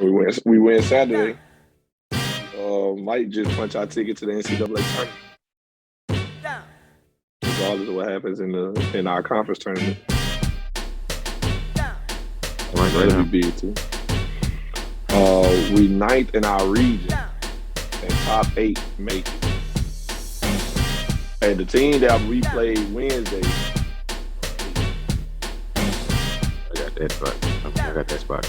We win Saturday. Might just punch our ticket to the NCAA tournament, regardless of what happens in our conference tournament. Right That'll now. be big too. We ninth in our region, and top 8 make it. And the team that we played Wednesday, I got that spot. I got that spot.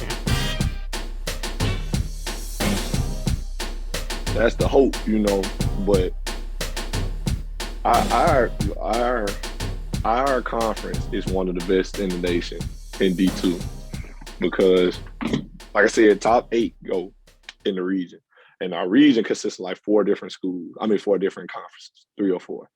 that's the hope, But our our conference is one of the best in the nation in D2 because, like I said, top 8 go in the region, and our region consists of like 4 different schools. I mean, 4 different conferences, 3 or 4.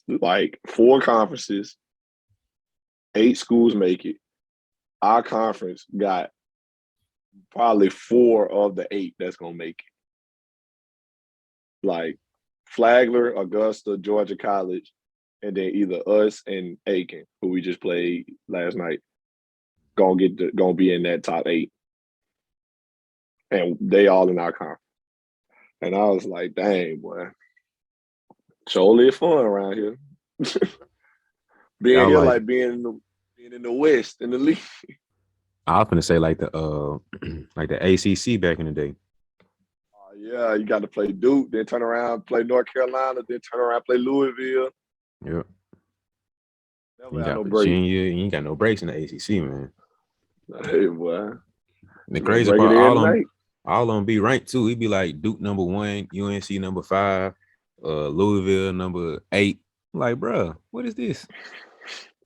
Like 4 conferences, 8 schools make it. Our conference got probably 4 of the 8 that's gonna make it. Like Flagler, Augusta, Georgia College, and then either us and Aiken, who we just played last night, gonna be in that top 8, and they all in our conference. And I was like, dang, boy, surely it's fun around here. Being Y'all here like like being in the West in the league. I was gonna say like the like the ACC back in the day. Yeah, you got to play Duke, then turn around, play North Carolina, then turn around, play Louisville. Yep. Never You had got no break. Virginia. You ain't got no breaks in the ACC, man. Hey, boy. And the We're gonna crazy break it part, in tonight. all of them be ranked too. He'd be like Duke #1, UNC #5, Louisville #8. Like, bro, what is this?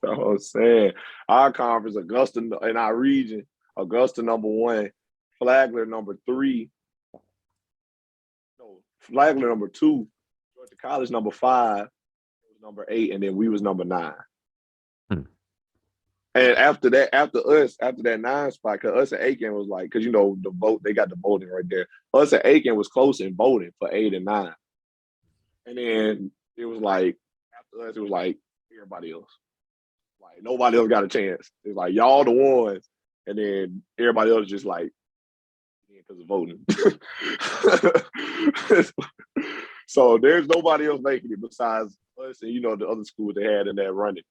That's what I'm saying. Our conference, Augusta in our region, Augusta #1, Flagler #3, no, Flagler #2, Georgia College #5, #8, and then we was #9. Hmm. And after that 9 spot, because us and Aiken was like, because the vote, they got the voting right there. Us and Aiken was close in voting for 8 and 9. And then it was like, after us, it was like everybody else. Like nobody else got a chance. It's like y'all the ones, and then everybody else just like because of voting. So there's nobody else making it besides us and the other schools they had in that running.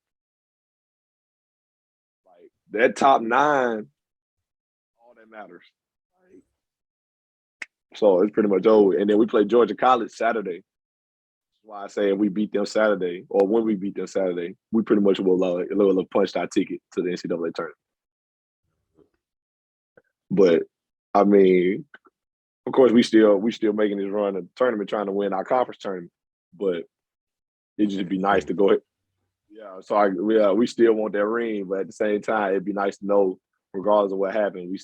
Like that top 9, all that matters. Like, so it's pretty much over. And then we play Georgia College Saturday. That's why I say if we beat them Saturday, or when we beat them Saturday, we pretty much will have punched our ticket to the NCAA tournament. But I mean, of course, we still making this run a tournament, trying to win our conference tournament. But it'd just be nice to go ahead. Yeah, so we still want that ring, but at the same time, it'd be nice to know, regardless of what happened, we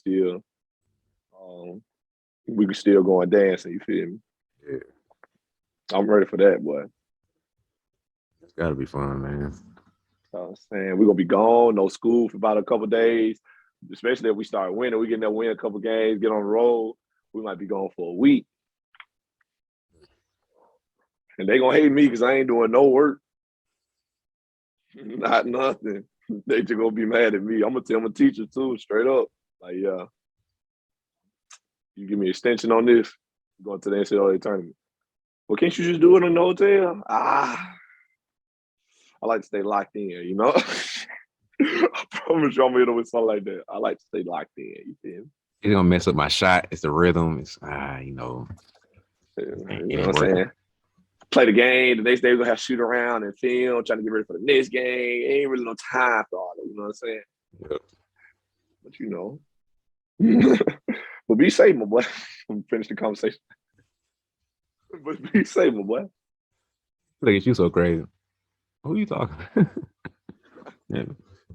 could still go and dance. You feel me? Yeah, I'm ready for that, boy. it's gotta be fun, man. So I'm saying we're gonna be gone, no school for about a couple of days. Especially if we start winning, we get there, win a couple games, get on the road. We might be gone for a week. And they gonna hate me because I ain't doing no work. Not nothing. They just gonna be mad at me. I'm gonna tell my teacher too, straight up. Like, yeah, you give me an extension on this, I'm going to the NCAA tournament. Well, can't you just do it in the hotel? I like to stay locked in, I promise you I'm gonna with something like that. I like to stay locked in, you feel me? It's gonna mess up my shot. It's the rhythm. It's You it know what ain't I'm working. saying? Play the game. The next day we're gonna have to shoot around and film, trying to get ready for the next game. Ain't really no time for all that, you know what I'm saying? Yep. But but be safe, my boy. I'm finish the conversation. But be safe, my boy. Look at you, so crazy. Who you talking? Yeah.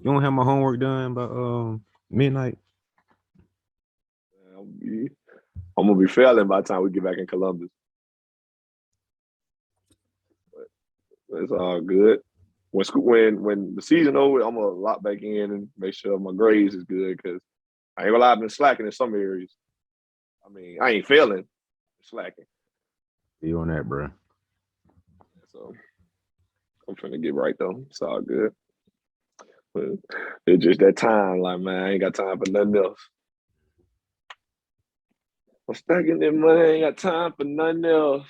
You don't have my homework done by midnight. I'm gonna be failing by the time we get back in Columbus. But it's all good. When the season over, I'm gonna lock back in and make sure my grades is good because I ain't gonna lie, I've been slacking in some areas. I mean, I ain't failing, slacking. You on that, bro? So I'm trying to get right though. It's all good. But it's just that time, like, man, I ain't got time for nothing else. I'm stacking that money, I ain't got time for nothing else.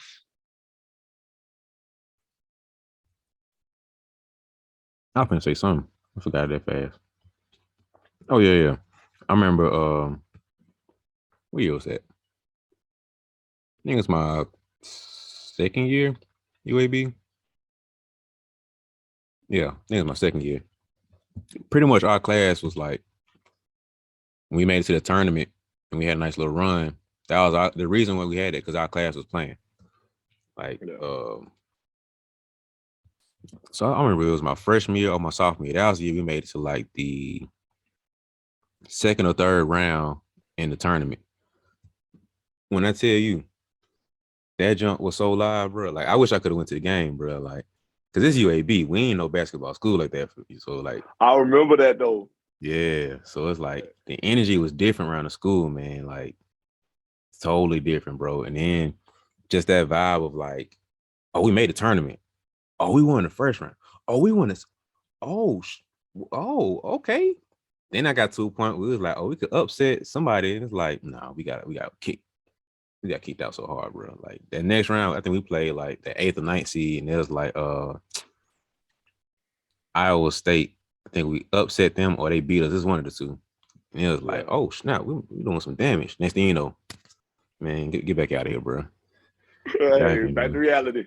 I was gonna say something. I forgot that fast. Oh yeah. I remember what year was that? I think it's my second year UAB. Yeah, I think it's my second year. Pretty much our class was like when we made it to the tournament and we had a nice little run. That was the reason why we had it, because our class was playing. Like, so I remember it was my freshman year or my sophomore year. That was the year we made it to like the second or third round in the tournament. When I tell you that jump was so live, bro, like I wish I could have went to the game, bro. Like, cause it's UAB, we ain't no basketball school like that for you. So like, I remember that though. yeah. So it's like the energy was different around the school, man. Like, totally different, bro. And then just that vibe of like, oh, we made a tournament. Oh, we won the first round. Oh, we won this. Oh, okay. Then I got to a point where it was like, oh, we could upset somebody. And it's like, nah, we got kicked out so hard, bro. Like that next round, I think we played like the 8th or 9th seed, and it was like Iowa State. I think we upset them or they beat us. It's one of the two. And it was like, oh snap, we doing some damage. Next thing you know, man, get back out of here, bro. Hey, back to reality.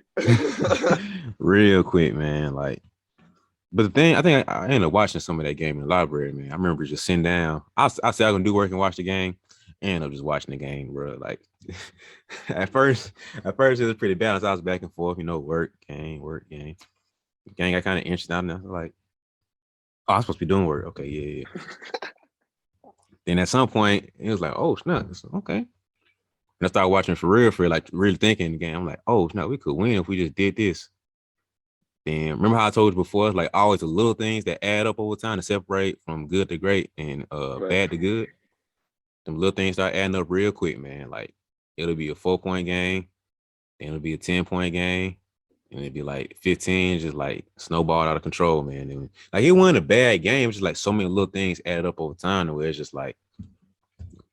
Real quick, man. Like, but the thing, I think I ended up watching some of that game in the library, man. I remember just sitting down. I said I was gonna do work and watch the game. I ended up just watching the game, bro. Like at first it was pretty balanced. I was back and forth, work, game. Gang got kind of interested out there. Like, oh, I'm supposed to be doing work. Okay, yeah. Then at some point, it was like, oh, snap. Okay. And I started watching for real, like really thinking the game. I'm like, oh, snap, we could win if we just did this. Then remember how I told you before, it's like always the little things that add up over time to separate from good to great and bad to good. Them little things start adding up real quick, man. Like it'll be a 4-point game, then it'll be a 10-point game, and it'd be like 15, just like snowballed out of control, man. And like it wasn't a bad game, it's just like so many little things added up over time to where it's just like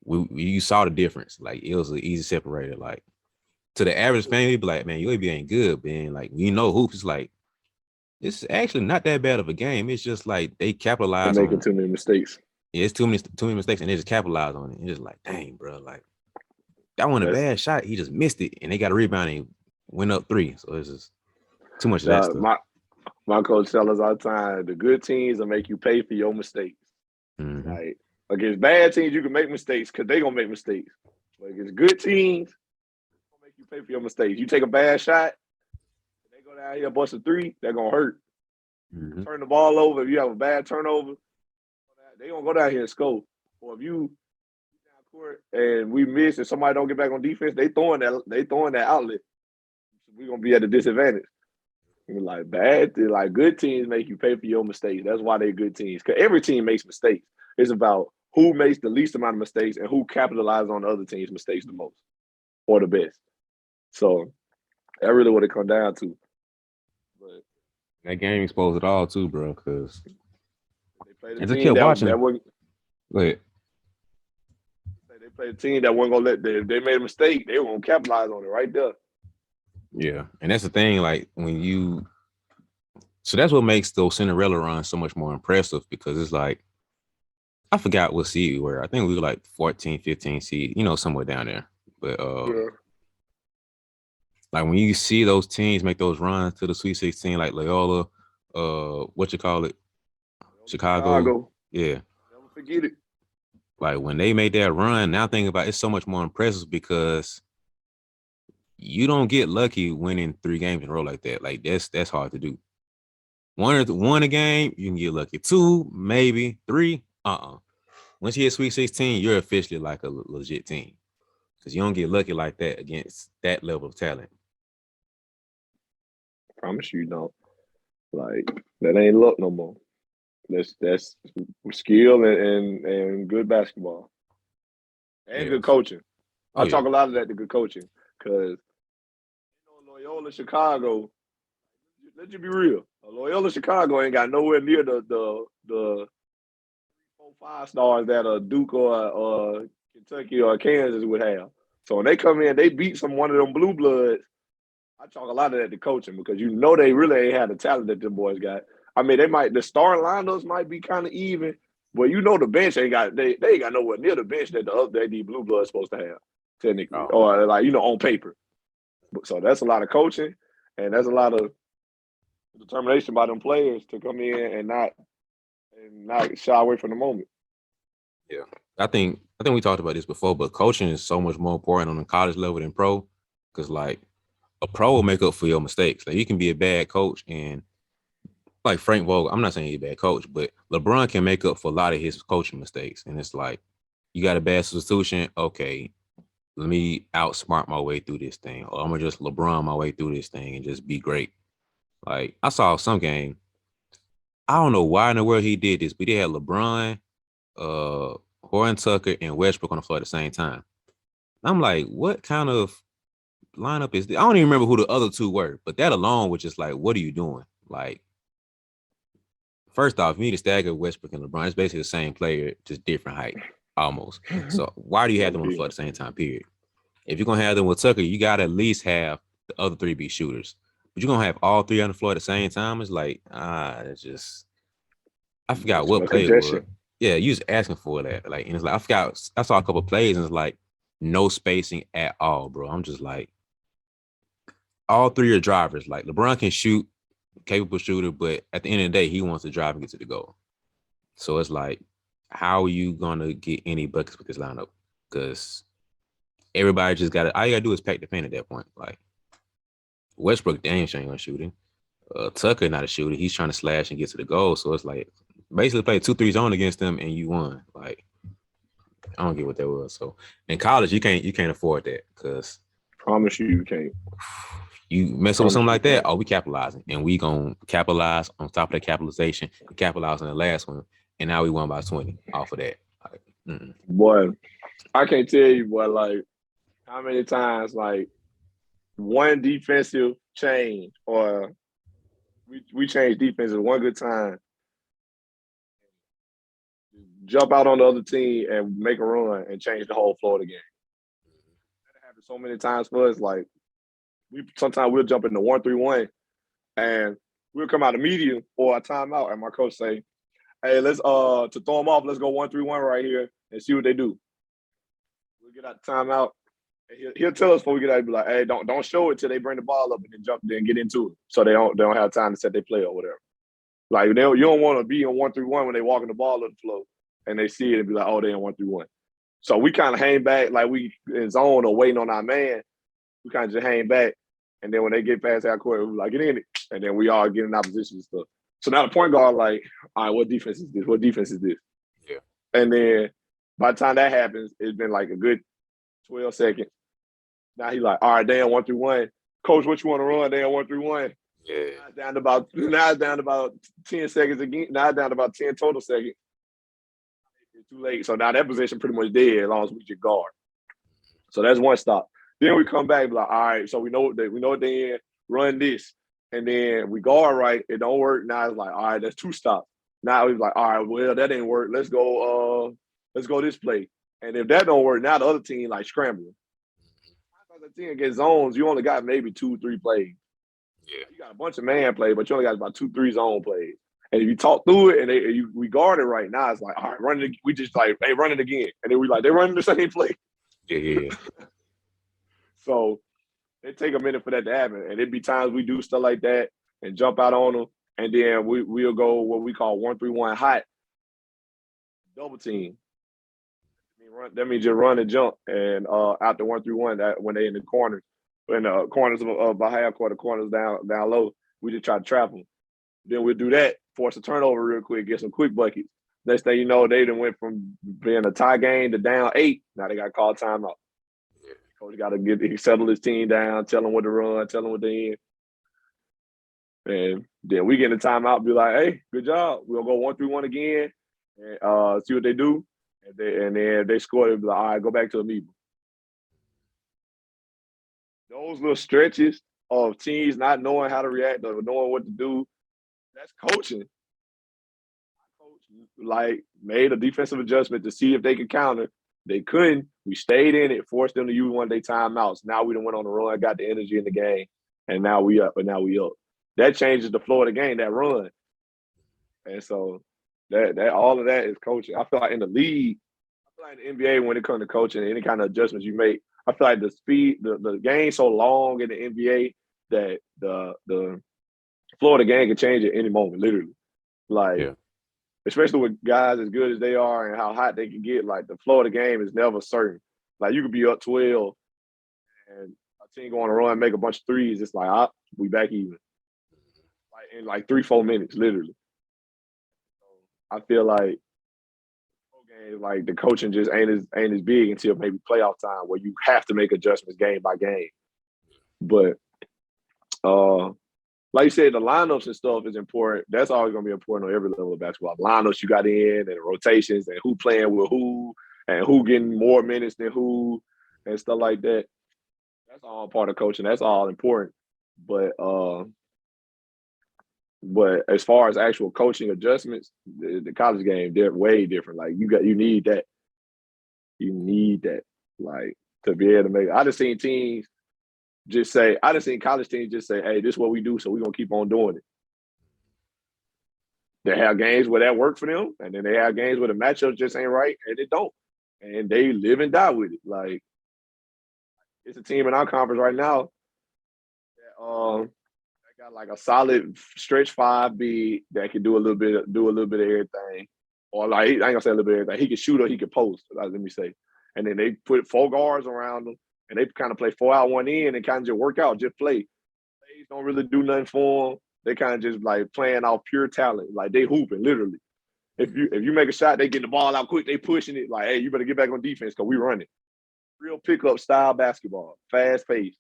you saw the difference. Like it was an easy separator. Like to the average fan, he'd be like, man, UAB ain't good, man. Like hoops is like it's actually not that bad of a game. It's just like they capitalize They're on making too many mistakes. Yeah, it's too many mistakes, and they just capitalize on it. It's just like, dang, bro, like that one a bad shot. He just missed it, and they got a rebound and went up 3. So it's just too much of that stuff. My coach tells us all the time, the good teams will make you pay for your mistakes. Mm-hmm. Like against bad teams, you can make mistakes because they're gonna make mistakes. But against good teams, they'll make you pay for your mistakes. You take a bad shot, they go down here, bust a 3, they're gonna hurt. Mm-hmm. Turn the ball over. If you have a bad turnover, they gonna go down here and score. Or if you down court and we miss and somebody don't get back on defense, they throwing that outlet. We're gonna be at a disadvantage. Like good teams make you pay for your mistakes. That's why they're good teams. Because every team makes mistakes. It's about who makes the least amount of mistakes and who capitalizes on the other team's mistakes the most or the best. So that's really what it comes down to. But that game exposed it all too, bro. Because they played a team that wasn't. Go ahead. They played a team that wasn't gonna let. They made a mistake. They were gonna capitalize on it right there. Yeah, and that's the thing. Like so that's what makes those Cinderella runs so much more impressive, because it's like I forgot what seed we were. I think we were like 14, 15 seed, somewhere down there. But like when you see those teams make those runs to the Sweet 16, like Loyola, Chicago. Yeah. Never forget it. Like when they made that run, now thinking about it's so much more impressive because you don't get lucky winning 3 games in a row like that. Like that's hard to do. One a game, you can get lucky. 2, maybe. 3, Once you hit Sweet 16, you're officially like a legit team, because you don't get lucky like that against that level of talent. I promise you don't. Like that ain't luck no more. That's skill and good basketball and good coaching. I talk a lot of that to good coaching, because Loyola, Chicago. Let's just be real. Loyola Chicago ain't got nowhere near the 4-5 stars that a Duke or Kentucky or Kansas would have. So when they come in, they beat one of them blue bloods. I chalk a lot of that to coaching because you know they really ain't had the talent that them boys got. I mean, the starting lineups might be kind of even, but you know the bench ain't got they ain't got nowhere near the bench that these blue bloods supposed to have, technically. Oh. Or like, on paper. So that's a lot of coaching and that's a lot of determination by them players to come in and not shy away from the moment. Yeah. I think we talked about this before, but coaching is so much more important on the college level than pro. Because like a pro will make up for your mistakes. Like you can be a bad coach and like Frank Vogel, I'm not saying he's a bad coach, but LeBron can make up for a lot of his coaching mistakes. And it's like, you got a bad substitution. Okay, let me outsmart my way through this thing. Or I'm going to just LeBron my way through this thing and just be great. Like, I saw some game. I don't know why in the world he did this, but he had LeBron, Horton Tucker, and Westbrook on the floor at the same time. I'm like, what kind of lineup is this? I don't even remember who the other two were, but that alone was just like, what are you doing? Like, first off, you need to stagger Westbrook and LeBron. It's basically the same player, just different height, almost. So why do you have them on the floor at the same time, period? If you're going to have them with Tucker, you got to at least have the other three be shooters. But you're going to have all three on the floor at the same time. It's like, it's just, I forgot what play it was. Yeah, you was asking for that. Like, and it's like, I saw a couple of plays and it's like, no spacing at all, bro. I'm just like, all three are drivers. Like, LeBron can shoot, capable shooter, but at the end of the day, he wants to drive and get to the goal. So it's like, how are you going to get any buckets with this lineup? Because everybody just got to, all you got to do is pack the paint at that point. Like, Westbrook, damn sure ain't going to shoot him. Tucker, not a shooter. He's trying to slash and get to the goal. So it's like, basically play 2-3 zone against them and you won. Like, I don't get what that was. So in college, you can't afford that because promise you can't. You mess up with something like that, we capitalizing. And we gonna capitalize on top of the capitalization and capitalize on the last one. And now we won by 20 off of that. Like, Boy, I can't tell you, boy, like how many times like one defensive change or we changed defenses one good time, jump out on the other team and make a run and change the whole floor of the game. That happened so many times for us. Like sometimes we'll jump into 1-3-1 and we'll come out of medium or a timeout and my coach say, hey, let's to throw them off, let's go 1-3-1 right here and see what they do. We'll get out the timeout. He'll tell us before we get out, he'll be like, hey, don't show it till they bring the ball up and then jump and get into it. So they don't have time to set their play or whatever. Like you don't want to be in 1-3-1 when they walking the ball up the floor and they see it and be like, oh, they in 1-3-1. So we kind of hang back like we in zone or waiting on our man. We kind of just hang back. And then when they get past our court, we're like, get in it. And then we all get in opposition and stuff. So now the point guard like, all right, what defense is this? What defense is this? Yeah. And then by the time that happens, it's been like a good 12 seconds. Now he's like, all right, they in 1-3-1. Coach, what you want to run? They in 1-3-1. Yeah. Now it's down to about 10 seconds again. Now it's down to about 10 total seconds. It's too late. So now that position pretty much dead as long as we get guard. So that's one stop. Then we come back and be like, all right, so we know what they in, run this. And then we guard right, it don't work. Now it's like, all right, that's two stops. Now we're like, all right, well, that didn't work. Let's go this play. And if that don't work, now the other team like scrambling. The team gets zones, you only got maybe 2-3 plays. Yeah. You got a bunch of man plays, but you only got about 2-3 zone plays. And if you talk through it and we guard it right now, it's like, all right, run it. We just like, hey, run it again. And then we like, they running the same play. Yeah. So it take a minute for that to happen. And it'd be times we do stuff like that and jump out on them. And then we'll go what we call 1-3-1 hot, double team. That means just run and jump and out the 1-3-1 that when they in the corners. In the corners of a half court, the corners down low, we just try to trap them. Then we'll do that, force a turnover real quick, get some quick buckets. Next thing you know, they done went from being a tie game to down 8. Now they got to call timeout. Yeah. Coach got to settle his team down, tell them what to run, tell them what they in. And then we get in the timeout, be like, hey, good job. We'll go 1-3-1 again and see what they do. And then they score, they'll be like, all right, go back to amoeba. Those little stretches of teams not knowing how to react or knowing what to do. That's coaching. Coach like made a defensive adjustment to see if they could counter. They couldn't. We stayed in it, forced them to use one of their timeouts. Now we done went on the run, got the energy in the game, and now we up. But now we up. That changes the flow of the game. That run, and so that all of that is coaching. I feel like in the league, I feel like in the NBA when it comes to coaching, any kind of adjustments you make, I feel like the speed, the game's so long in the NBA that the flow of the game can change at any moment, literally. Like, Yeah. especially with guys as good as they are and how hot they can get, like the flow of the game is never certain. Like you could be up 12 and a team going to run, make a bunch of threes. It's like, we back even. Like in like 3-4 minutes, literally. So I feel like like the coaching just ain't as big until maybe playoff time where you have to make adjustments game by game. But like you said, the lineups and stuff is important. That's always going to be important on every level of basketball. The lineups you got in and rotations and who playing with who and who getting more minutes than who and stuff like that. That's all part of coaching. That's all important. But as far as actual coaching adjustments, the college game, they're way different. Like you need that. You need that. Like to be able to make. I just seen teams just say, I just seen college teams just say, hey, this is what we do, so we're gonna keep on doing it. They have games where that work for them, and then they have games where the matchups just ain't right, and it don't. And they live and die with it. Like it's a team in our conference right now that got like a solid stretch 5B that can do a little bit of everything. Or like I ain't gonna say a little bit of everything. He can shoot or he can post, let me say. And then they put 4 guards around them and they kind of play 4 out, 1 in and kind of just work out, just play. They don't really do nothing for them. They kind of just like playing off pure talent. Like they hooping, literally. If you make a shot, they get the ball out quick, they pushing it. Like, hey, you better get back on defense because we run it. Real pickup style basketball, fast pace.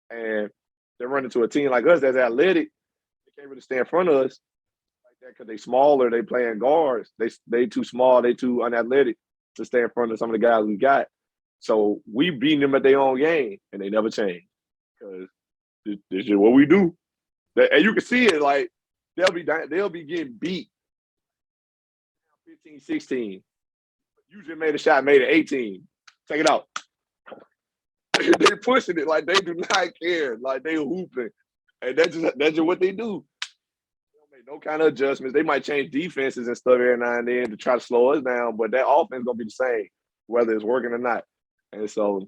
And they're running to a team like us that's athletic. They can't really stay in front of us like that because they smaller. They playing guards. They too small. They too unathletic to stay in front of some of the guys we got. So we beating them at their own game, and they never change because this is what we do. And you can see it. Like they'll be getting beat 15, 16. You just made a shot, made it 18. Take it out. They're pushing it like they do not care. Like they hooping. And that's just what they do. They don't make no kind of adjustments. They might change defenses and stuff every now and then to try to slow us down, but that offense is gonna be the same, whether it's working or not. And so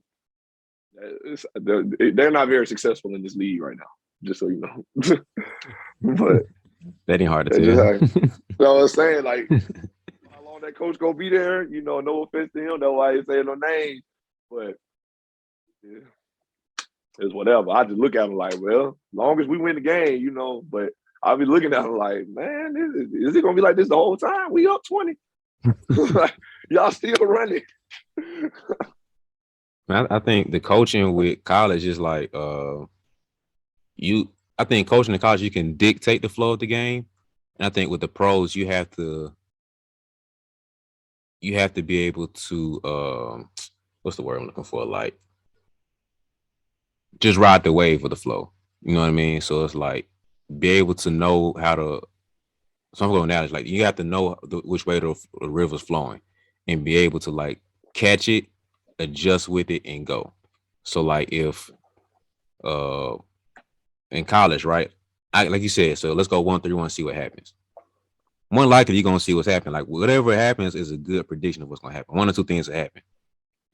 they're not very successful in this league right now, just so you know. But that ain't hard to tell. tell. So I'm saying, like, how long that coach gonna be there? You know, no offense to him, that's why he's saying no names, but yeah, it's whatever. I just look at him like, well, as long as we win the game, you know. But I'll be looking at him like, man, is it gonna be like this the whole time? We up 20. Like, y'all still running. I think the coaching with college is like I think coaching in college you can dictate the flow of the game. And I think with the pros you have to be able to what's the word I'm looking for? Like just ride the wave of the flow. You know what I mean? So it's like be able to know how to. So I'm going now. It's like you have to know which way the river's flowing, and be able to like catch it, adjust with it, and go. So like if in college, right? Like you said, so let's go 1-3-1, see what happens. More likely you're gonna see what's happening. Like whatever happens is a good prediction of what's gonna happen. 1 or 2 things will happen.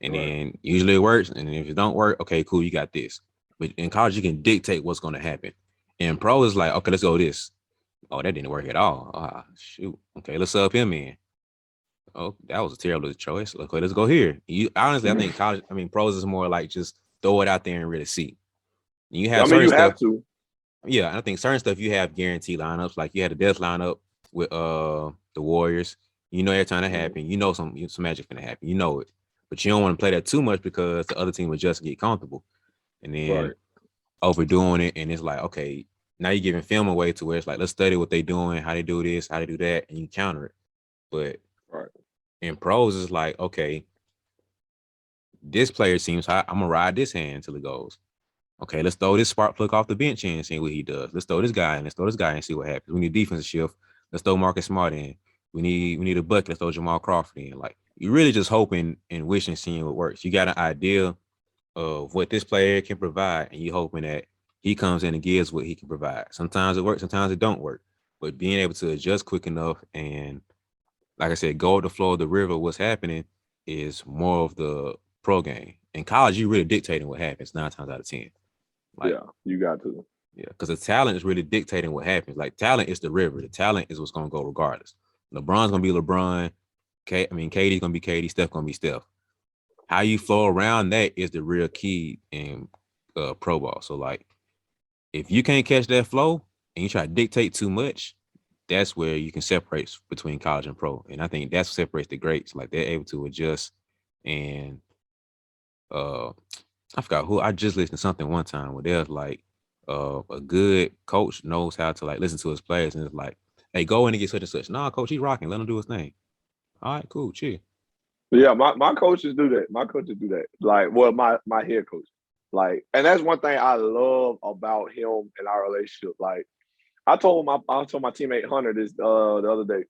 And then usually it works. And if it don't work, okay, cool, you got this. But in college, you can dictate what's going to happen. And pro is like, okay, let's go this. Oh, that didn't work at all. Shoot. Okay, let's sub him in. Oh, that was a terrible choice. Okay, let's go here. Honestly, I think pros is more like just throw it out there and really see. And you have certain stuff. Have to. Yeah, I think certain stuff you have guaranteed lineups. Like you had a death lineup with the Warriors. You know every time that happen, you know some magic gonna happen. You know it. But you don't want to play that too much because the other team will just get comfortable. And then overdoing it. And it's like, okay, now you're giving film away to where it's like, let's study what they're doing, how they do this, how they do that, and you counter it. But in pros, it's like, okay, this player seems hot. I'm going to ride this hand until it goes. Okay, let's throw this spark plug off the bench in and see what he does. Let's throw this guy in. Let's throw this guy in and see what happens. We need defensive shift. Let's throw Marcus Smart in. We need a bucket. Let's throw Jamal Crawford in. Like you're really just hoping and wishing, seeing what works. You got an idea of what this player can provide, and you hoping that he comes in and gives what he can provide. Sometimes it works, sometimes it don't work. But being able to adjust quick enough and, like I said, go with the flow of the river, what's happening is more of the pro game. In college, you really dictating what happens 9 times out of 10. Like, Yeah, you got to. yeah, because the talent is really dictating what happens. Like talent is the river. The talent is what's gonna go regardless. LeBron's gonna be LeBron. KD's gonna be KD. Steph gonna be Steph. How you flow around that is the real key in pro ball. So like, if you can't catch that flow and you try to dictate too much, that's where you can separate between college and pro. And I think that's what separates the greats. Like they're able to adjust. And I forgot who I just listened to something one time where there's like a good coach knows how to like listen to his players and it's like, hey, go in and get such and such. Nah, coach, he's rocking. Let him do his thing. All right, cool, chill. Yeah, my coaches do that. My coaches do that. Like, well, my head coach. Like, and that's one thing I love about him and our relationship. Like, I told my teammate Hunter this the other day.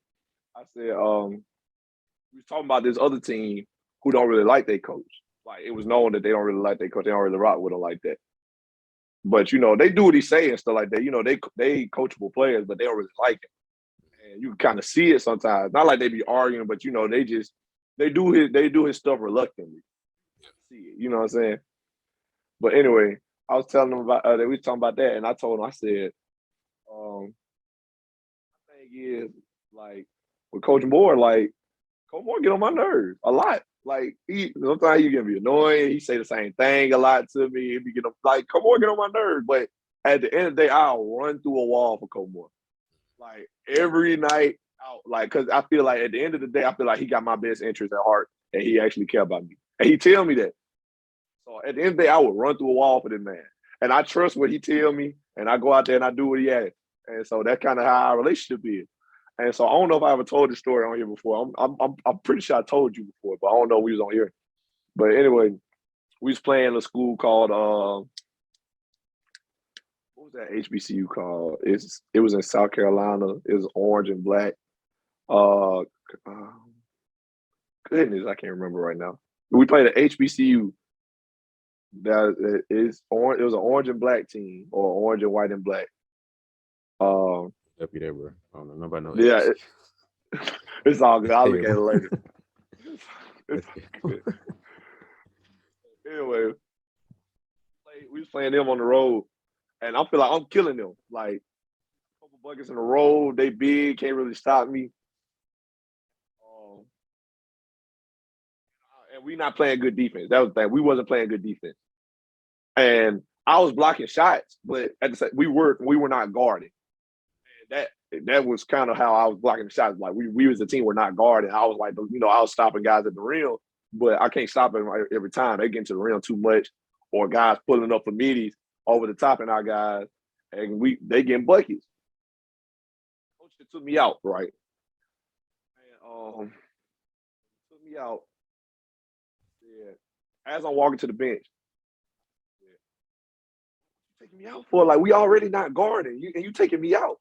I said, we was talking about this other team who don't really like their coach. Like, it was known that they don't really like their coach. They don't really rock with him like that. But you know, they do what he say and stuff like that. You know, they coachable players, but they don't really like him. And you can kind of see it sometimes. Not like they be arguing, but you know, they do his stuff reluctantly. See it, you know what I'm saying? But anyway, I was telling them about that. We was talking about that, and I told him, I said, my thing is like with Coach Moore, like Coach Moore get on my nerves a lot. Like he sometimes he can be annoying. He say the same thing a lot to me. He be getting like Coach Moore get on my nerves. But at the end of the day, I'll run through a wall for Coach Moore. Like every night out, like because I feel like at the end of the day, I feel like he got my best interest at heart and he actually care about me. And he tell me that. So at the end of the day, I would run through a wall for this man. And I trust what he tell me, and I go out there and I do what he asks. And so that's kind of how our relationship is. And so I don't know if I ever told this story on here before. I'm pretty sure I told you before, but I don't know if we was on here. But anyway, we was playing a school called what was that HBCU called? It was in South Carolina. It was orange and black. Uh, goodness, I can't remember right now. We played at HBCU. That is orange. It was an orange and black team, or orange and white and black. Help you there, bro. I don't know. Nobody knows. Yeah, it's all good. I'll look at it later. It's good. Anyway, we was playing them on the road, and I feel like I'm killing them. Like a couple buckets in a row, they big, can't really stop me. And we not playing good defense. That was the thing. We wasn't playing good defense, and I was blocking shots, but at the same, we were not guarding. And that was kind of how I was blocking the shots. Like we as a team were not guarding. I was like, you know, I was stopping guys at the rim, but I can't stop them every time. They get into the rim too much, or guys pulling up for middies over the top in our guys, and they getting buckets. Coach took me out, right? And took me out. Yeah. As I'm walking to the bench, yeah, taking me out for like we already not guarding you, and you taking me out.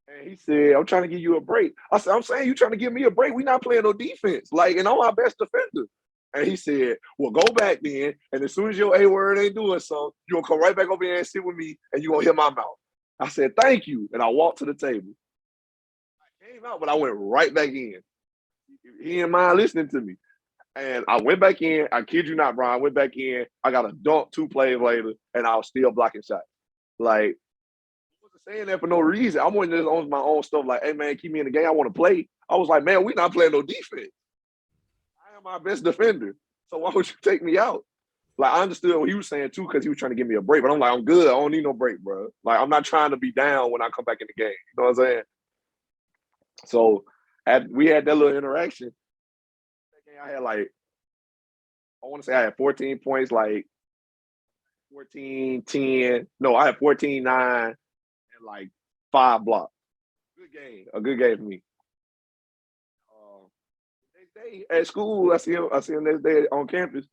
And he said, I'm trying to give you a break. I said, I'm saying you trying to give me a break. We not playing no defense. Like, and I'm our best defender. And he said, well, go back then. And as soon as your A word ain't doing something, you're gonna come right back over here and sit with me and you're gonna hear my mouth. I said, thank you. And I walked to the table. I came out, but I went right back in. He didn't mind listening to me. And I went back in. I kid you not, Brian. I went back in. I got a dunk 2 plays later, and I was still blocking shots. Like, saying that for no reason. I wasn't just on my own stuff like, hey, man, keep me in the game. I want to play. I was like, man, we're not playing no defense. I am my best defender. So why would you take me out? Like, I understood what he was saying, too, because he was trying to give me a break. But I'm like, I'm good. I don't need no break, bro. Like, I'm not trying to be down when I come back in the game. You know what I'm saying? So we had that little interaction. I had like, I want to say I had 14 points, like 14, 10. No, I had 14, 9. And like 5 blocks. Good game. A good game for me. Next day at school, I see him next day on campus.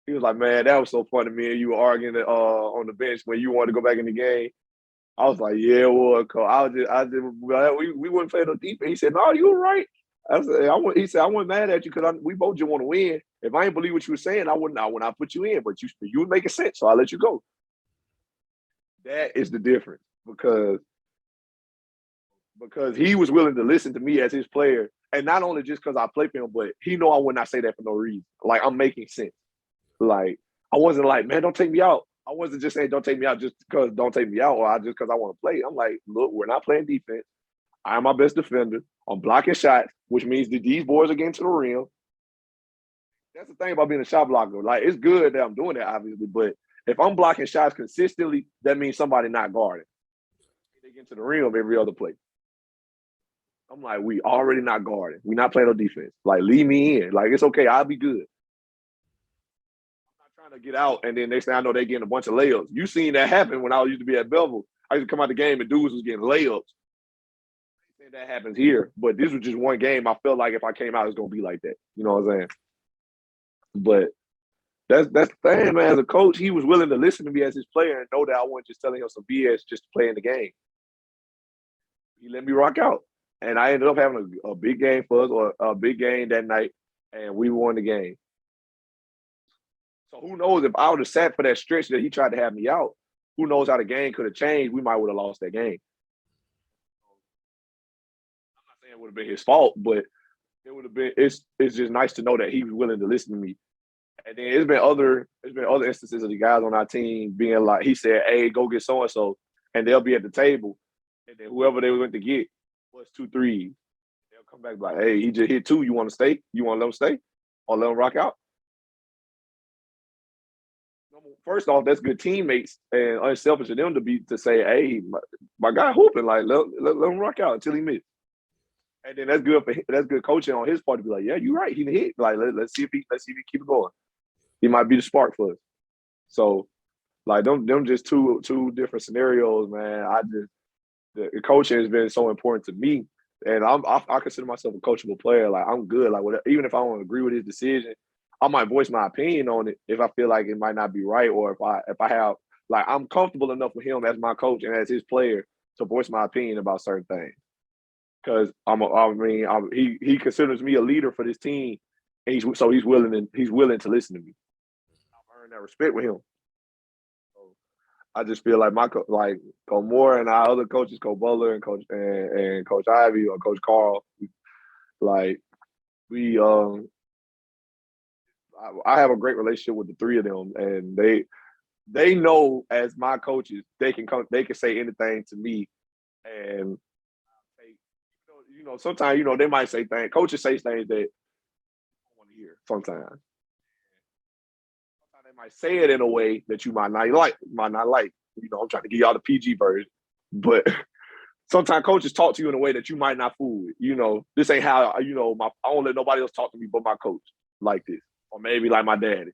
He was like, man, that was so funny. Me and you were arguing on the bench when you wanted to go back in the game. I was like, yeah, well, coach. We wouldn't play no defense. He said, no, you were right. He said, I wasn't mad at you because we both just want to win. If I didn't believe what you were saying, I would not put you in, but you would make sense, so I let you go. That is the difference because he was willing to listen to me as his player, and not only just because I play for him, but he know I would not say that for no reason. Like I'm making sense. Like I wasn't like, man, don't take me out. I wasn't just saying don't take me out just because don't take me out or just because I want to play. I'm like, look, we're not playing defense. I am my best defender. I'm blocking shots, which means that these boys are getting to the rim. That's the thing about being a shot blocker. Like it's good that I'm doing that, obviously, but if I'm blocking shots consistently, that means somebody not guarding. They get to the rim every other play. I'm like, we already not guarding. We not playing no defense. Like, leave me in. Like, it's okay. I'll be good. I'm not trying to get out, and then next thing I know, they getting a bunch of layups. You seen that happen when I used to be at Belleville. I used to come out the game and dudes was getting layups. That happens here, but this was just one game. I felt like if I came out, it's gonna be like that. You know what I'm saying? But that's the thing, man. As a coach, he was willing to listen to me as his player and know that I wasn't just telling him some BS just to play in the game. He let me rock out, and I ended up having a big game for us, or a big game that night, and we won the game. So who knows if I would have sat for that stretch that he tried to have me out? Who knows how the game could have changed? We might would have lost that game. It would have been his fault, but it would have been. It's just nice to know that he was willing to listen to me. And then it's been other instances of the guys on our team being like, he said, "Hey, go get so and so," and they'll be at the table, and then whoever they went to get was 2 threes. They'll come back like, "Hey, he just hit 2. You want to stay? You want to let him stay, or let him rock out?" First off, that's good teammates and unselfish of them to say, "Hey, my guy hooping, like let him rock out until he missed." And then that's good that's good coaching on his part to be like, yeah, you're right. He hit. Like let's see if he keep it going. He might be the spark for us. So like them just two different scenarios, man. The coaching has been so important to me, and I consider myself a coachable player. Like I'm good. Like whatever, even if I don't agree with his decision, I might voice my opinion on it if I feel like it might not be right, or if I have like I'm comfortable enough with him as my coach and as his player to voice my opinion about certain things. Because he considers me a leader for this team, and he's willing to listen to me. I've earned that respect with him. So I just feel like Coach Moore and our other coaches, Coach Butler and Coach Ivy or Coach Carl, like we I have a great relationship with the three of them, and they know as my coaches they can say anything to me, and sometimes they might say things. Coaches say things that I want to hear. Sometimes they might say it in a way that you might not like. I'm trying to give y'all the PG version, but sometimes coaches talk to you in a way that you might not fool with. This ain't how I don't let nobody else talk to me but my coach like this, or maybe like my daddy.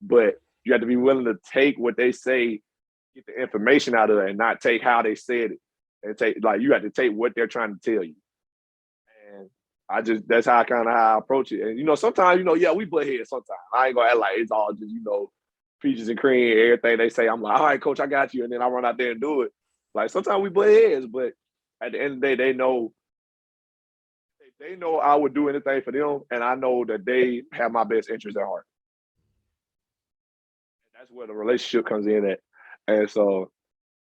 But you have to be willing to take what they say, get the information out of it, and not take how they said it, and you have to take what they're trying to tell you. And that's how I approach it. And sometimes yeah, we butt heads sometimes. I ain't gonna act like it's all just peaches and cream, everything they say. I'm like, all right, coach, I got you, and then I run out there and do it. Like sometimes we butt heads, but at the end of the day, they know I would do anything for them, and I know that they have my best interest at heart. And that's where the relationship comes in at. And so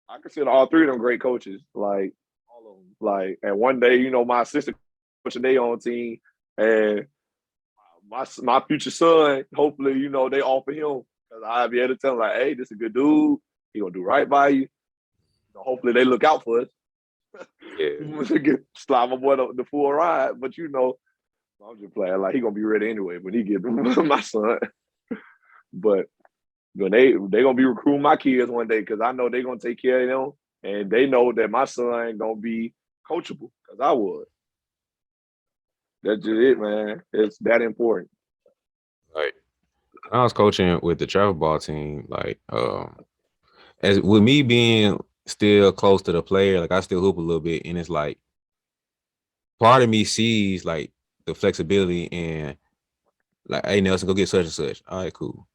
I consider all three of them great coaches. Like all of them. Like, and one day, my assistant coaching their own team, and my future son, hopefully, they offer him, because I'll be able to tell him like, hey, this is a good dude. He gonna do right by you. Hopefully they look out for us. Yeah. Slide my boy the full ride, but I'm just playing. Like he gonna be ready anyway when he get my son. But they gonna be recruiting my kids one day, because I know they gonna take care of them, and they know that my son ain't gonna be coachable, because I was. That's just it, man. It's that important. Like I was coaching with the travel ball team, like as with me being still close to the player, like I still hoop a little bit, and it's like part of me sees like the flexibility and like, hey Nelson, go get such and such. All right, cool.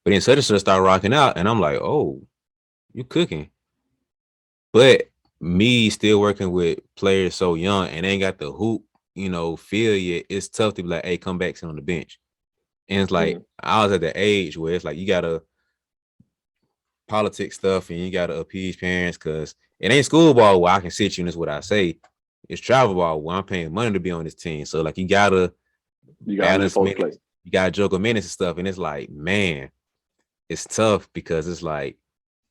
But then such and such start rocking out, and I'm like, oh, you cooking. But me still working with players so young and they ain't got the hoop, feel yet. It's tough to be like, hey, come back, sit on the bench. And it's like I was at the age where it's like you gotta politics stuff and you gotta appease parents because it ain't school ball where I can sit you and that's what I say. It's travel ball where I'm paying money to be on this team. So like you gotta let balance folks play. minutes, you gotta juggle minutes and stuff. And it's like, man, it's tough because it's like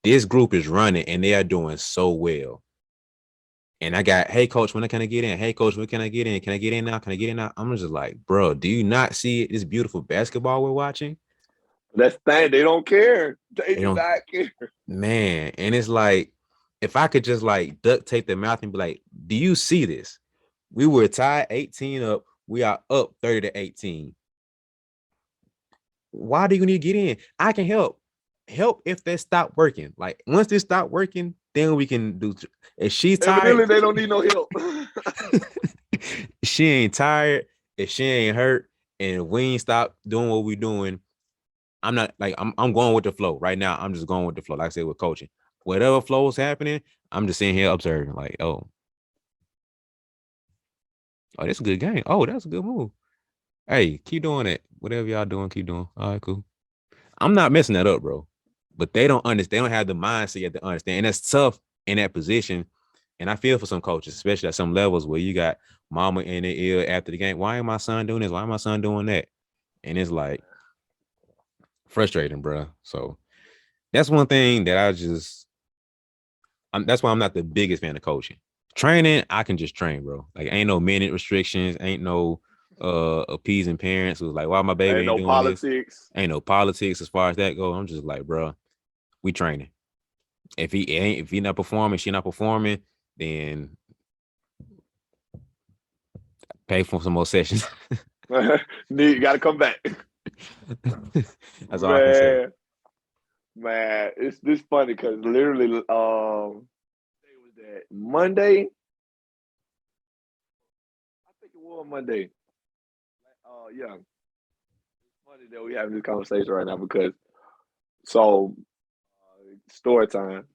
this group is running and they are doing so well. And I got, hey coach, when can I get in? Hey coach, when can I get in? Can I get in now? Can I get in now? I'm just like, bro, do you not see this beautiful basketball we're watching? That's the thing. They don't care. They They do don't, not care. man. And it's like, if I could just like duct tape their mouth and be like, do you see this? We were tied 18 up. We are up 30 to 18. Why do you need to get in? I can help. Help if they stop working. Like once they stop working, then we can do. If she's tired, Evidently, they don't need no help. she ain't tired. If she ain't hurt, and if we ain't stop doing what we doing, I'm not like I'm going with the flow right now. I'm just going with the flow. Like I said with coaching, whatever flow is happening, I'm just sitting here observing. Like, oh, that's a good game. Oh, that's a good move. Hey, keep doing it. Whatever y'all doing, keep doing. All right, cool. I'm not messing that up, bro. But they don't understand. They don't have the mindset yet to understand. And that's tough in that position. And I feel for some coaches, especially at some levels where you got mama in the ear after the game. Why am my son doing this? Why am my son doing that? And it's like frustrating, bro. So that's one thing that that's why I'm not the biggest fan of coaching. Training, I can just train, bro. Like ain't no minute restrictions, ain't no appeasing parents who's like, why my baby Ain't ain't no doing this? politics. Ain't no politics as far as that go. I'm just like, bro, we training. If he not performing, she not performing, then pay for some more sessions. You got to come back. That's all I can say. Man, it's this funny because literally, it was that Monday. I think it was Monday. Yeah, it's funny that we having this conversation right now because story time.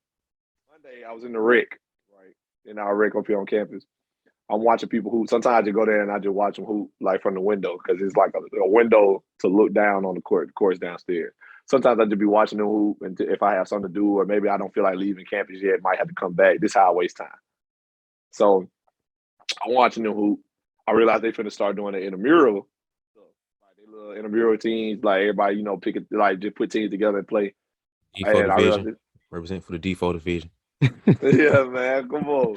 Monday, I was in the rec, right? In our rec up here on campus. I'm watching people hoop. Sometimes I just go there and I just watch them hoop like from the window because it's like a window to look down on the court. The court's downstairs. Sometimes I just be watching them hoop, and if I have something to do or maybe I don't feel like leaving campus yet, might have to come back. This is how I waste time. So I'm watching them hoop. I realize they finna start doing it intramural. Like they little intramural teams, like everybody, pick it, like just put teams together and play. D4 And I realized, division. Represent for the D4 division. yeah, man, come on.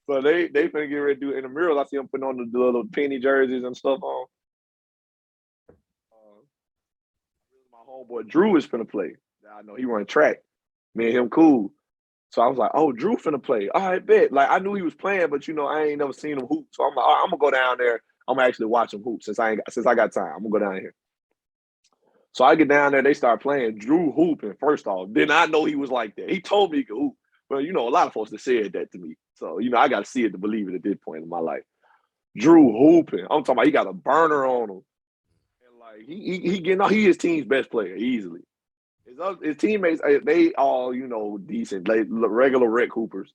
So they finna get ready to do intramurals. I see them putting on the little penny jerseys and stuff on. My homeboy Drew is finna play. I know he run track. Me and him cool. So I was like, oh, Drew finna play. All right, bet. Like I knew he was playing, but I ain't never seen him hoop. So I'm like, all right, I'm gonna go down there. I'm gonna actually watch him hoop since I got time. I'm gonna go down here. So I get down there, they start playing. Drew hooping, first off. Did not know he was like that. He told me he could hoop. But a lot of folks that said that to me. So, I gotta see it to believe it at this point in my life. Drew hooping. I'm talking about he got a burner on him. And like he getting he his team's best player easily. His teammates, they all, decent, they regular rec hoopers.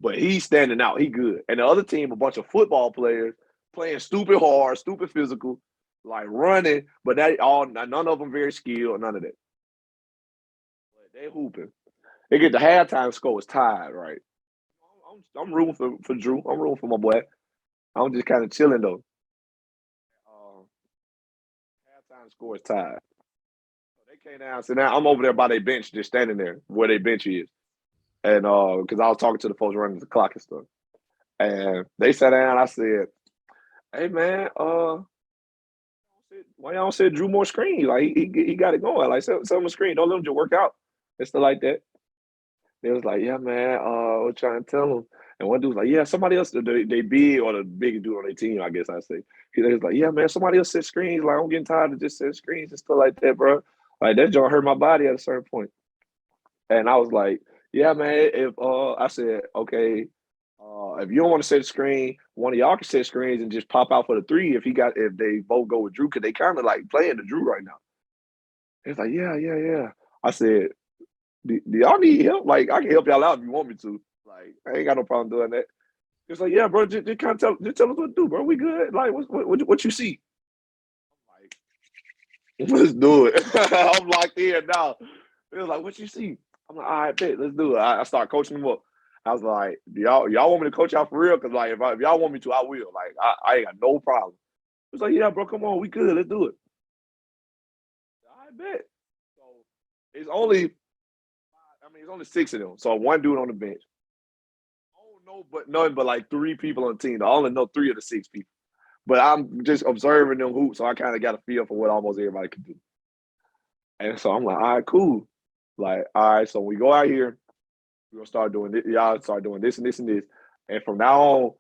But he's standing out. He good. And the other team, a bunch of football players playing stupid hard, stupid physical, like running, but none of them very skilled, none of that. But they hooping. They get the halftime score is tied, right? I'm rooting for Drew. I'm rooting for my boy. I'm just kind of chilling though. Uh, Halftime score is tied. So they came down. So now I'm over there by their bench, just standing there where their bench is. And because I was talking to the folks running the clock and stuff. And they sat down. I said, "Hey man, why y'all said Drew more screens? Like he got it going. Like send him a screen. Don't let him just work out and stuff like that." They was like, "Yeah, man, we're trying to tell him." And one dude was like, "Yeah, somebody else, they big or the big dude on their team, I guess I say." He was like, "Yeah, man, somebody else set screens. Like I'm getting tired of just setting screens and stuff like that, bro. Like that joint hurt my body at a certain point." And I was like, "Yeah, man. If I said, okay, if you don't want to set a screen, one of y'all can set screens and just pop out for the three. If they both go with Drew, because they kind of like playing the Drew right now." It's like, yeah. I said, do y'all need help? Like, I can help y'all out if you want me to. Like, I ain't got no problem doing that. It's like, yeah, bro, just kind of tell us what to do, bro. We good. Like, what you see? Like, let's do it. I'm locked in now. It was like, what you see? I'm like, all right, bet, let's do it. I start coaching them up. I was like, y'all want me to coach y'all for real? Because like, if y'all want me to, I will. Like, I ain't got no problem. It was like, yeah, bro, come on, we good. Let's do it. I bet. So it's only, it's only six of them. So one dude on the bench. I don't know, but none but like three people on the team. I only know three of the six people. But I'm just observing them hoops, so I kind of got a feel for what almost everybody can do. And so I'm like, all right, cool. Like, all right, so we go out here, we're gonna start doing this. Y'all start doing this and this and this. And from now on,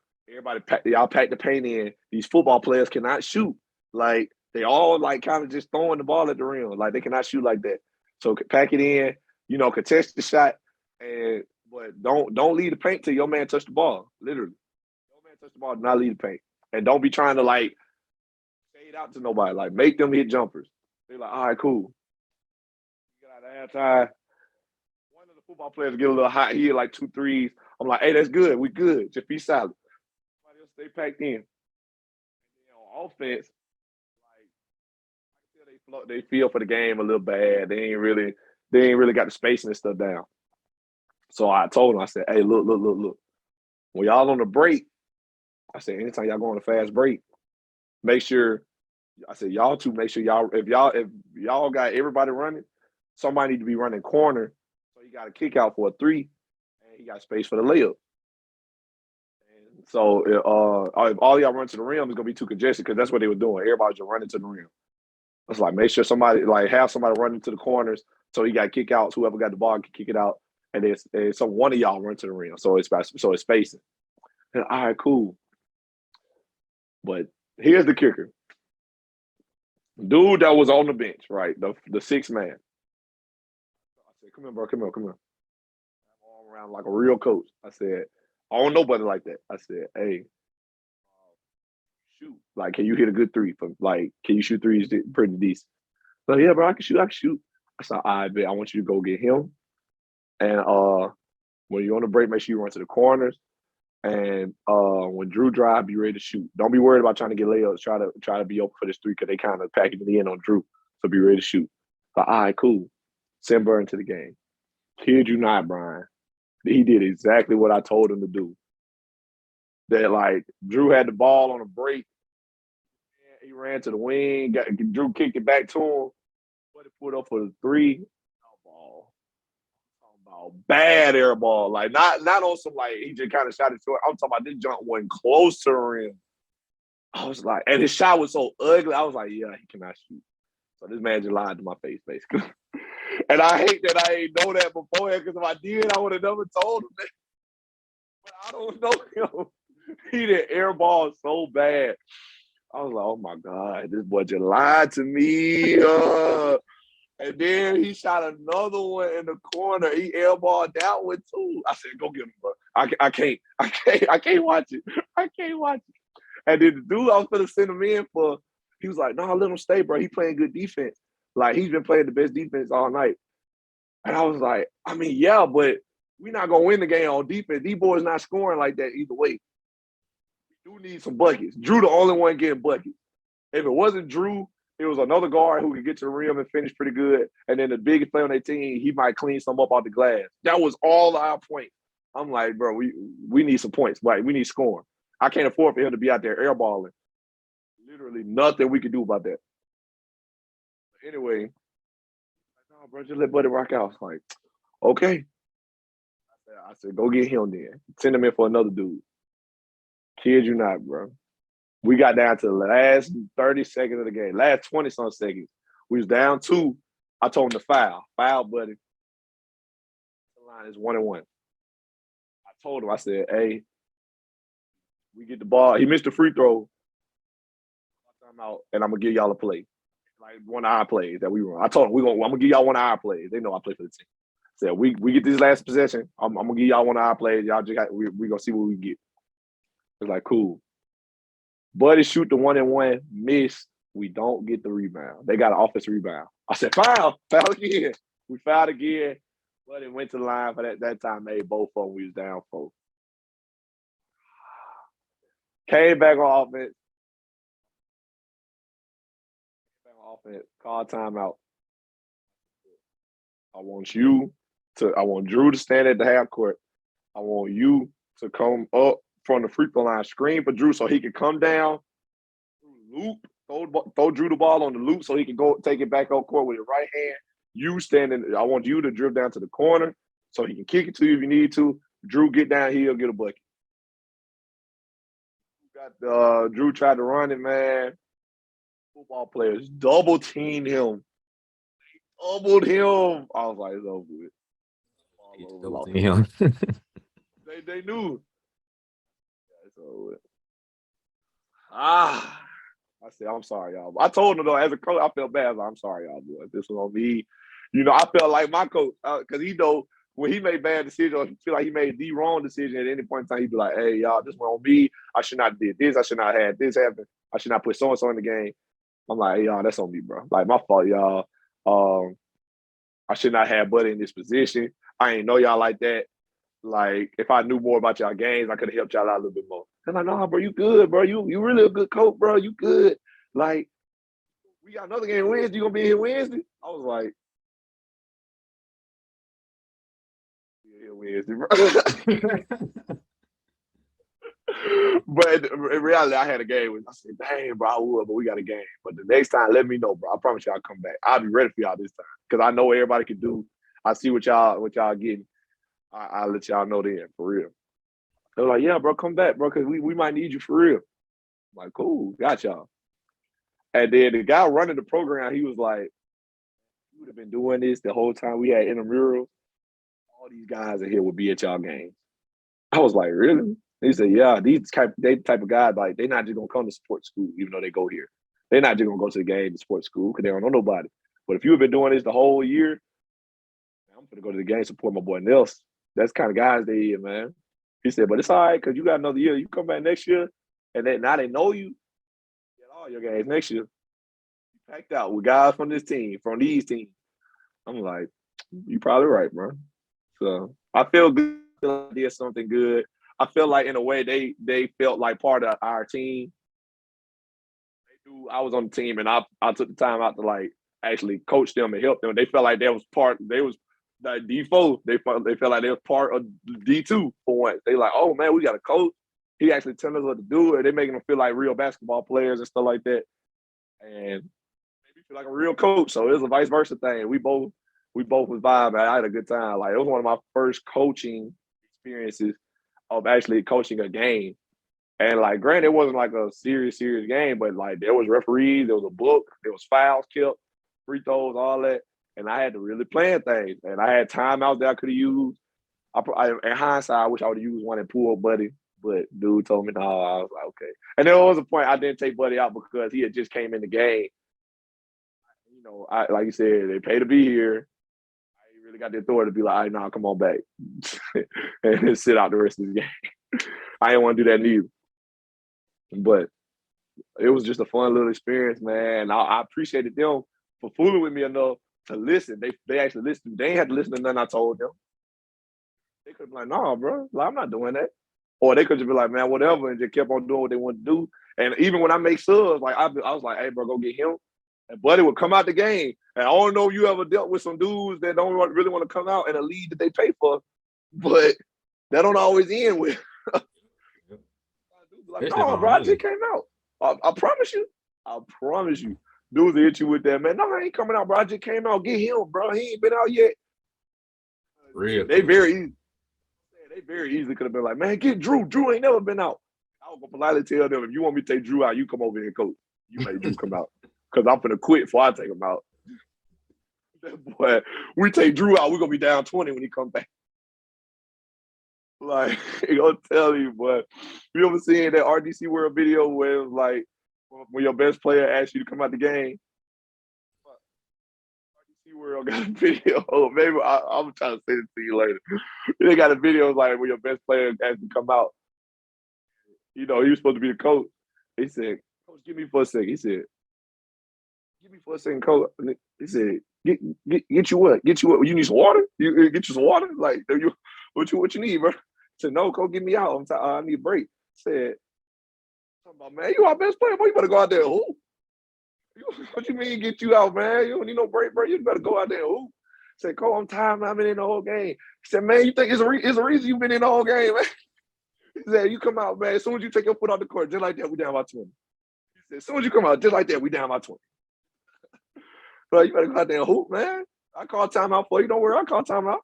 y'all pack the paint in. These football players cannot shoot. Like they all like kind of just throwing the ball at the rim. Like they cannot shoot like that. So pack it in, contest the shot, and but don't leave the paint till your man touch the ball. Literally. Your man touch the ball, do not leave the paint. And don't be trying to like fade out to nobody. Like make them hit jumpers. They're like, all right, cool. Get out of halftime. One of the football players get a little hot. He hit like 2 threes. I'm like, hey, that's good. We good. Just be solid. Everybody else stay packed in. And then on offense, like they feel for the game a little bad. They ain't really got the spacing and stuff down. So I told them, I said, hey, look. When y'all on the break, I said, anytime y'all go on a fast break, make sure I said y'all two make sure if y'all got everybody running, somebody need to be running corner. So he got a kick out for a three, and he got space for the layup. And so if all y'all run to the rim, it's gonna be too congested because that's what they were doing. Everybody just running to the rim. It's like make sure somebody like have somebody running to the corners so he got kick outs. Whoever got the ball can kick it out, and then so one of y'all run to the rim. So it's spacing. And, all right, cool. But here's the kicker. Dude that was on the bench, right? The sixth man. I said, come here, bro, come here. All around like a real coach. I said, I don't know nobody like that. I said, hey, shoot. Like, can you hit a good three? Can you shoot threes pretty decent? So yeah, bro, I can shoot. I said, I bet I want you to go get him. And when you're on the break, make sure you run to the corners. And when Drew drive, be ready to shoot. Don't be worried about trying to get layups. Try to be open for this three because they kind of packing it in on Drew. So be ready to shoot. But all right, cool. Send Burr into the game. Kid you not, Brian. He did exactly what I told him to do. That like Drew had the ball on a break. He ran to the wing. Drew kicked it back to him. But he put up for the three. Ball. About bad air ball. Like not on some like he just kind of shot it short. I'm talking about this jump went close to the rim. I was like, and his shot was so ugly. I was like, yeah, he cannot shoot. So this man just lied to my face, basically. And I hate that I ain't know that beforehand because if I did, I would have never told him that. But I don't know him. He did airball so bad. I was like, oh my God, this boy just lied to me. And then he shot another one in the corner. He airballed that one too. I said, go get him, bro. I can't watch it. I can't watch it. And then the dude I was gonna send him in for, he was like, no, let him stay, bro. He playing good defense. Like he's been playing the best defense all night. And I was like, yeah, but we're not gonna win the game on defense. These boys not scoring like that either way. We do need some buckets. Drew the only one getting buckets. If it wasn't Drew, it was another guard who could get to the rim and finish pretty good. And then the biggest player on their team, he might clean some up off the glass. That was all our points. I'm like, bro, we need some points. Like, we need scoring. I can't afford for him to be out there airballing. Literally nothing we could do about that. But anyway, no, bro, just let Buddy rock out. I was like, okay. I said, go get him then. Send him in for another dude. Kid you not, bro. We got down to the last 30 seconds of the game, last 20-some seconds. We was down two. I told him to foul. Foul, buddy. The line is 1-1. I told him, I said, hey, we get the ball. He missed the free throw. I'm out, and I'm going to give y'all a play. Like one of our plays that we run. I told him, I'm going to give y'all one of our plays. They know I play for the team. I said, we get this last possession. I'm going to give y'all one of our plays. Y'all just got, we going to see what we get. It's like, cool. Buddy shoot the 1-and-1, miss. We don't get the rebound. They got an offensive rebound. I said, foul again. We fouled again, but it went to the line for that time. Made both of them. We was down 4. Came back on offense. Call timeout. I want Drew to stand at the half court. I want you to come up from the free throw line, screen for Drew so he can come down, loop, throw Drew the ball on the loop so he can go take it back on court with his right hand. You standing, I want you to drift down to the corner so he can kick it to you if you need to. Drew, get down here, get a bucket. Drew tried to run it, man. Football players double teamed him. Doubled him. I was like, it's over with. Double team him. They knew. Yeah, it's over with. I said, I'm sorry, y'all. I told him, though, as a coach, I felt bad. I was like, I'm sorry, y'all, boy. This was on me. You know, I felt like my coach, because he know when he made bad decisions or feel like he made the wrong decision at any point in time, he'd be like, hey, y'all, this went on me. I should not have did this. I should not have had this happen. I should not put so-and-so in the game. I'm like, hey, y'all, that's on me, bro. Like, my fault, y'all. I should not have Buddy in this position. I ain't know y'all like that. Like, if I knew more about y'all games, I could have helped y'all out a little bit more. And I'm like, nah, bro, you good, bro. You really a good coach, bro. You good. Like, we got another game Wednesday. You gonna be here Wednesday? I was like, yeah, Wednesday, bro. But in reality, I had a game. I said, dang, bro, I would, but we got a game. But the next time, let me know, bro. I promise you I'll come back. I'll be ready for y'all this time. Because I know what everybody can do. I see what y'all getting. I'll let y'all know then, for real. They're like, yeah, bro, come back, bro, because we might need you for real. I'm like, cool, got y'all. And then the guy running the program, he was like, you would have been doing this the whole time we had intramurals. All these guys in here would be at y'all games. I was like, really? He said, yeah, they type of guys, like, they're not just going to come to sports school, even though they go here. They're not just going to go to the game to sports school because they don't know nobody. But if you have been doing this the whole year, I'm going to go to the game support my boy Nelson. That's the kind of guys they here, man. He said, but it's all right because you got another year. You come back next year, and then now they know you. Get all your games next year. You packed out with guys from this team, from these teams. I'm like, you probably right, bro. So I feel good. I feel like I did something good. I feel like in a way they felt like part of our team. They knew I was on the team, and I took the time out to like actually coach them and help them. They felt like they was part. They was like D4. They felt like they was part of D2 for once. They like, oh man, we got a coach. He actually telling us what to do, and they making them feel like real basketball players and stuff like that. And made me feel like a real coach. So it was a vice versa thing. We both was vibing. I had a good time. Like, it was one of my first coaching experiences of actually coaching a game. And like, granted, it wasn't like a serious game, but like there was referees, there was a book, there was fouls kept, free throws, all that. And I had to really plan things. And I had timeouts that I could have used. In hindsight, I wish I would have used one and pulled Buddy, but dude told me no. I was like, okay. And there was a point I didn't take Buddy out because he had just came in the game. You know, like you said, they pay to be here. I really got the authority to be like, all right, nah, come on back and sit out the rest of the game. I didn't want to do that neither. But it was just a fun little experience, man. I appreciated them for fooling with me enough to listen. They actually listened. They ain't had to listen to nothing I told them. They could be like, no, bro, like, I'm not doing that. Or they could just be like, man, whatever, and just kept on doing what they want to do. And even when I make subs, like I was like, hey, bro, go get him. And Buddy would come out the game. And I don't know if you ever dealt with some dudes that don't really want to come out in a league that they pay for, but that don't always end with. Like, no, bro, I just came out. I promise you. I promise you. Dudes will hit you with that, man. No, I ain't coming out, bro. I just came out. Get him, bro. He ain't been out yet. Real. They very easily could have been like, man, get Drew. Drew ain't never been out. I was gonna politely tell them, if you want me to take Drew out, you come over here and coach. You make Drew come out. Because I'm gonna quit before I take him out. Boy, we take Drew out, we're gonna be down 20 when he comes back. Like, he gonna tell you, boy. You ever seen that RDC World video where it was like, when your best player asks you to come out the game? RDC World got a video. Maybe I'm trying to send it to you later. They got a video like when your best player asks you to come out. You know, he was supposed to be the coach. He said, Coach, give me for a second. He said, Give me for a second, coach. He said, get you what? Get you what? You need some water? You get you some water? Like, you what you need, bro? I said, no, coach, get me out. I need a break. I said, about, man, you our best player, boy. You better go out there and hoop. What you mean get you out, man? You don't need no break, bro. You better go out there and hoop. I said, coach, I'm tired, man. I've been in the whole game. He said, man, you think it's a reason you've been in the whole game, man? He said, you come out, man. As soon as you take your foot off the court, just like that, we down by 20. He said, as soon as you come out, just like that, we down by 20. Bro, you better go out there and hoop, man. I call timeout for you. Don't worry, I call timeout.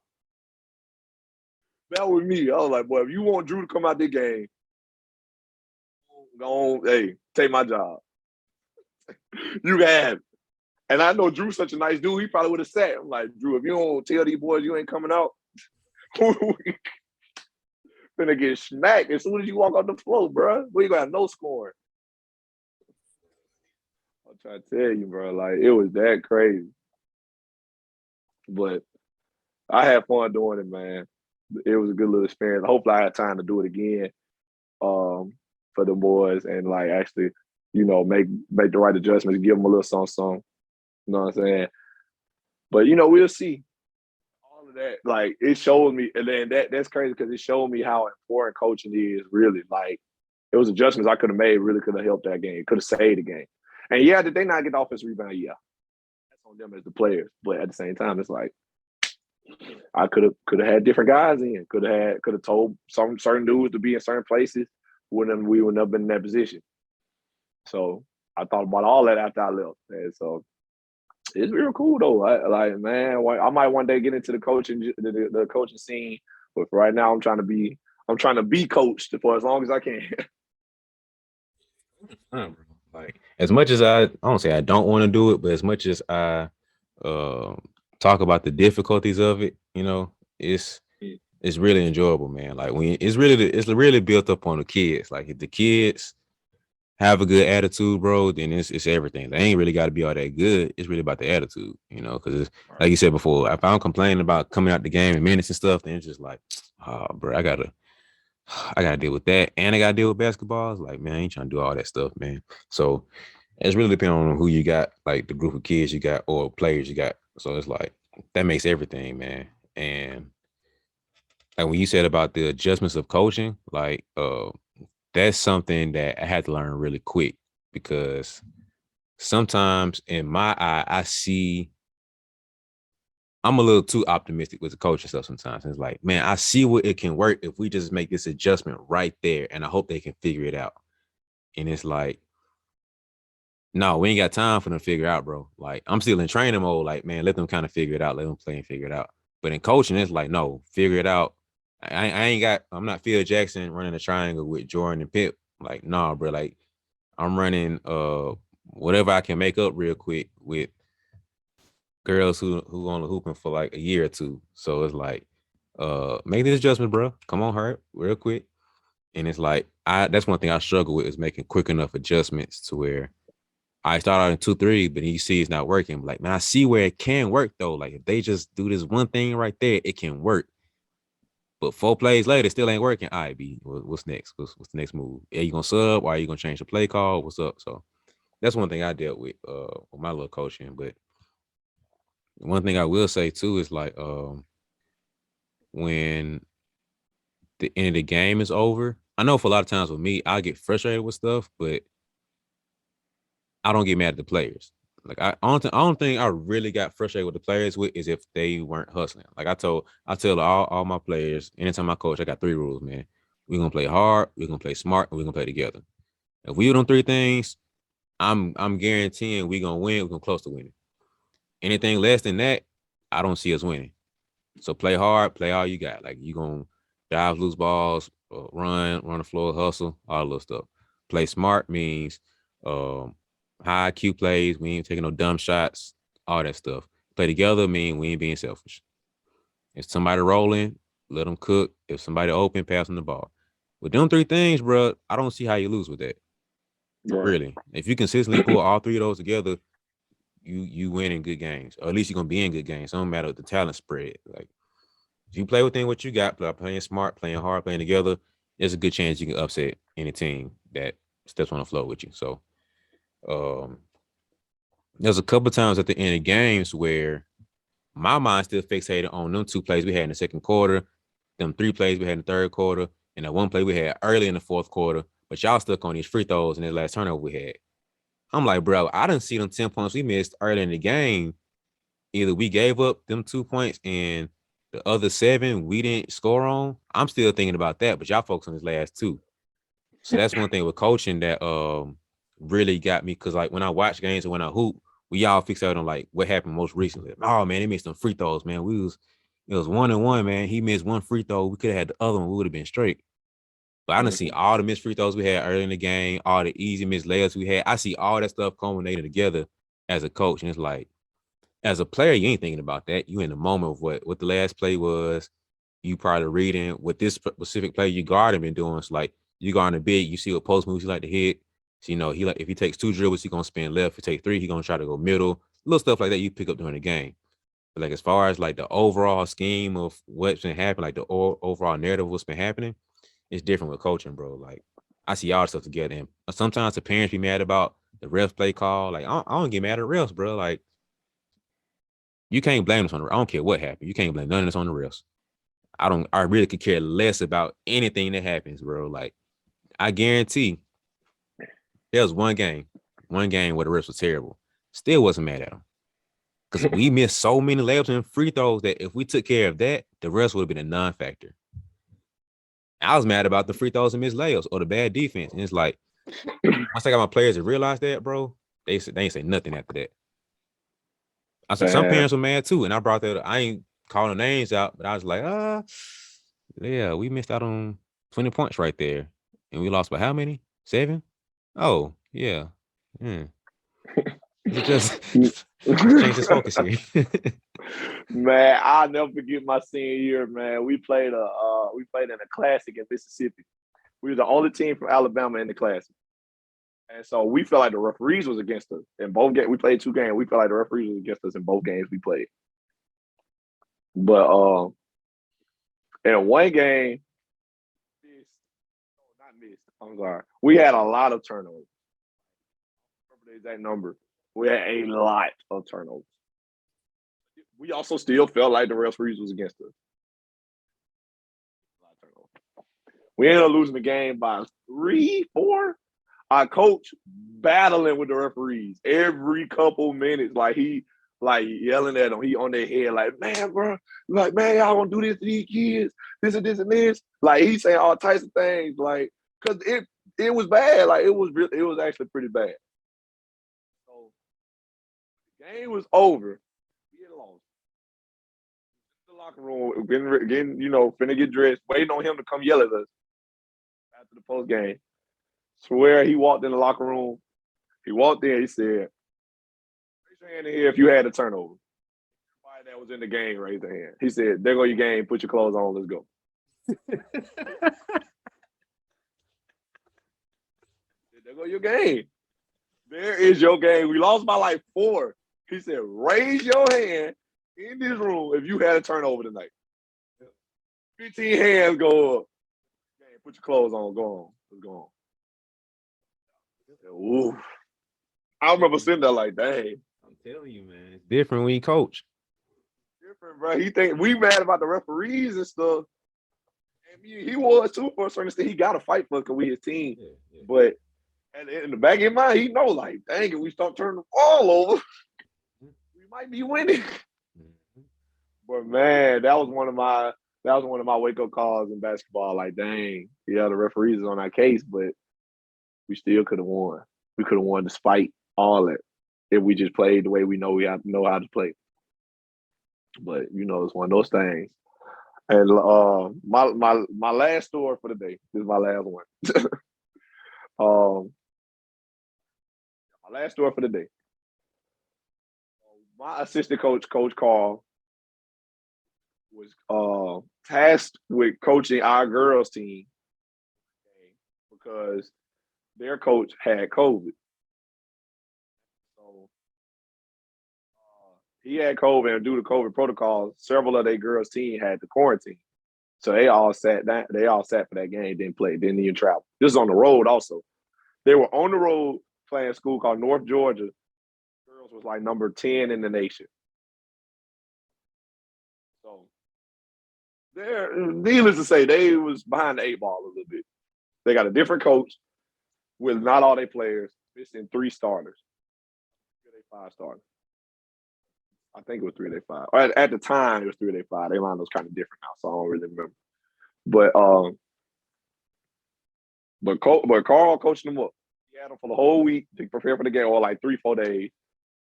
That was me. I was like, boy, if you want Drew to come out this game, go on, hey, take my job. You can have it. And I know Drew's such a nice dude, he probably would have sat. I'm like, Drew, if you don't tell these boys you ain't coming out, finna get smacked as soon as you walk on the floor, bro. We ain't gonna have no scoring. I'm trying to tell you, bro, like it was that crazy. But I had fun doing it, man. It was a good little experience. Hopefully I had time to do it again for the boys and like actually, make the right adjustments, give them a little something. You know what I'm saying? But we'll see. All of that, like it showed me, and then that's crazy because it showed me how important coaching is really. Like it was adjustments I could have made, really could have helped that game, could have saved the game. And yeah, did they not get the offensive rebound? Yeah. That's on them as the players. But at the same time, it's like I could have had different guys in. Could have told some certain dudes to be in certain places when we would have been in that position. So I thought about all that after I left. And so it's real cool though. I might one day get into the coaching scene, but for right now I'm trying to be coached for as long as I can. Like as much as I don't say I don't want to do it, but as much as I talk about the difficulties of it, it's really enjoyable, man. Like when it's really built up on the kids. Like if the kids have a good attitude, bro, then it's everything. They ain't really got to be all that good. It's really about the attitude, because like you said before, if I'm complaining about coming out the game in minutes and stuff, then it's just like, oh, bro, I gotta deal with that, and I gotta deal with basketball. It's like, man, I ain't trying to do all that stuff, man. So it's really depending on who you got, like the group of kids you got or players you got. So it's like that makes everything, man. And like when you said about the adjustments of coaching, like that's something that I had to learn really quick because sometimes in my eye, I'm a little too optimistic with the coaching stuff sometimes. And it's like, man, I see what it can work if we just make this adjustment right there. And I hope they can figure it out. And it's like, no, we ain't got time for them to figure out, bro. Like, I'm still in training mode. Like, man, let them kind of figure it out. Let them play and figure it out. But in coaching, it's like, no, figure it out. I'm not Phil Jackson running a triangle with Jordan and Pip. Like, nah, bro. Like, I'm running whatever I can make up real quick with girls who only hooping for like a year or two. So it's like, make this adjustment, bro. Come on, hurt real quick. And it's like that's one thing I struggle with is making quick enough adjustments to where I start out in 2-3, but you see it's not working. Like, man, I see where it can work though. Like if they just do this one thing right there, it can work. But 4 plays later, it still ain't working. All right, B, what's next? What's the next move? Are you gonna sub? Or are you gonna change the play call? What's up? So that's one thing I dealt with my little coaching. But one thing I will say too is like when the end of the game is over, I know for a lot of times with me, I get frustrated with stuff, but I don't get mad at the players. Like I don't think I really got frustrated with the players with is if they weren't hustling. Like I tell all my players, anytime I coach, I got 3 rules, man. We're gonna play hard, we're gonna play smart, and we're gonna play together. If we do them 3 things, I'm guaranteeing we're gonna win, we're gonna close to winning. Anything less than that, I don't see us winning. So play hard, play all you got. Like you gonna dive loose balls, run the floor, hustle, all the little stuff. Play smart means high IQ plays. We ain't taking no dumb shots, all that stuff. Play together mean we ain't being selfish. If somebody rolling, let them cook. If somebody open, pass them the ball. With them 3 things, bro, I don't see how you lose with that. Right. Really. If you consistently pull all 3 of those together, you win in good games. Or at least you're gonna be in good games. It don't matter the talent spread. Like if you play within what you got, playing smart, playing hard, playing together, there's a good chance you can upset any team that steps on the floor with you. So There's a couple times at the end of games where my mind still fixated on them 2 plays we had in the second quarter, them 3 plays we had in the third quarter, and that 1 play we had early in the fourth quarter. But y'all stuck on these free throws and that last turnover we had. I'm like, bro, I didn't see them 10 points we missed early in the game. Either we gave up them 2 points and the other 7 we didn't score on. I'm still thinking about that, but y'all focus on this last 2. So that's one thing with coaching that really got me, because like when I watch games and when I hoop, we all fix out on like what happened most recently. Oh man, they missed some free throws, man. It was 1-1, man. He missed 1 free throw. We could have had the other one. We would have been straight. But I didn't see all the missed free throws we had early in the game, all the easy missed layups we had. I see all that stuff culminating together as a coach. And it's like, as a player, you ain't thinking about that. You in the moment of what the last play was. You probably reading what this specific play you guard been doing. It's like you guard a big, you see what post moves he like to hit. So, he like if he takes 2 dribbles, he gonna spin left. If he take 3, he gonna try to go middle. Little stuff like that you pick up during the game. But like as far as like the overall scheme of what's been happening, like the overall narrative of what's been happening, it's different with coaching, bro. Like I see all the stuff together. And sometimes the parents be mad about the ref play call. Like I don't get mad at refs, bro. Like you can't blame us on the. I don't care what happened. You can't blame none of this on the refs. I really could care less about anything that happens, bro. Like I guarantee there was one game where the refs was terrible. Still wasn't mad at them. Because we missed so many layups and free throws that if we took care of that, the rest would have been a non-factor. I was mad about the free throws and missed layups or the bad defense. And it's like, once I got my players to realize that, bro, they ain't say nothing after that. I said some parents were mad too, and I brought that. I ain't calling names out, but I was like, yeah, we missed out on 20 points right there, and we lost by how many? 7? Oh, yeah. Just change this focus here. Man, I'll never forget my senior year, man. We played in a classic in Mississippi. We were the only team from Alabama in the classic. And so we felt like the referees was against us. In both games, we played 2 games. We felt like the referees was against us in both games we played. But in one game, I'm sorry. We had a lot of turnovers. I remember the exact number. We had a lot of turnovers. We also still felt like the referees was against us. We ended up losing the game by 3, 4. Our coach battling with the referees every couple minutes, like he like yelling at them. He on their head, like, man, bro, like, man, y'all gonna do this to these kids, this and this and this. Like he's saying all types of things, like, cause it was bad. Like it was actually pretty bad. So the game was over. We had lost. In the locker room, getting finna get dressed, waiting on him to come yell at us after the post game. Swear he walked in the locker room. He walked in. He said, "Raise your hand in here if you had a turnover." Everybody that was in the game raised their hand. He said, "There go your game. Put your clothes on. Let's go." There go your game. There is your game. We lost by like 4. He said, "Raise your hand in this room if you had a turnover tonight." 15 hands go up. Put your clothes on. Go on. Let's go on. Ooh. I remember sitting there like, dang. I'm telling you, man, it's different when you coach. Different, bro. He think we mad about the referees and stuff. And he was too for a certain extent. He got to fight for it because we his team. Yeah. But in the back of his mind, he know like, dang, if we start turning the ball over, we might be winning. But man, that was one of my wake up calls in basketball. Like, dang, yeah, the referees is on our case, but we still could have won. We could have won despite all that if we just played the way we know how to play. But it's one of those things. And my last story for the day. This is my last one. My last story for the day. My assistant coach, Coach Carl, was tasked with coaching our girls team because their coach had COVID. So he had COVID, and due to COVID protocols, several of their girls' team had to quarantine. So they all sat down. They all sat for that game, didn't play, didn't even travel. This is on the road also. They were on the road playing a school called North Georgia girls girls was like number 10 in the nation. So needless to say, they was behind the 8 ball a little bit. They got a different coach with not all their players, missing 3 starters. 3 of their 5 starters. I think it was 3 of their 5. Or at the time, it was 3 of their 5. Their line was kind of different now, so I don't really remember. But Carl coached them up. He had them for the whole week to prepare for the game, or like 3-4 days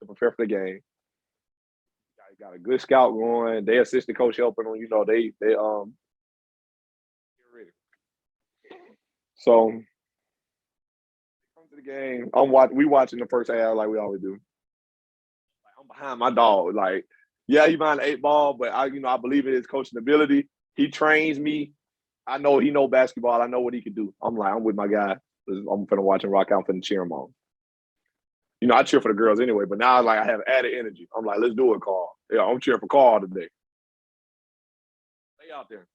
to prepare for the game. Got a good scout going. Their assistant coach helping them. You know, they get ready. So come to the game. We watching the first half like we always do. I'm behind my dog. Like, yeah, he behind the 8 ball, but I believe in his coaching ability. He trains me. I know he know basketball. I know what he can do. I'm with my guy. I'm finna watch him rock out, finna cheer him on. You know, I cheer for the girls anyway, but now I have added energy. I'm like, let's do it, Carl. Yeah, I'm cheering for Carl today. Stay out there.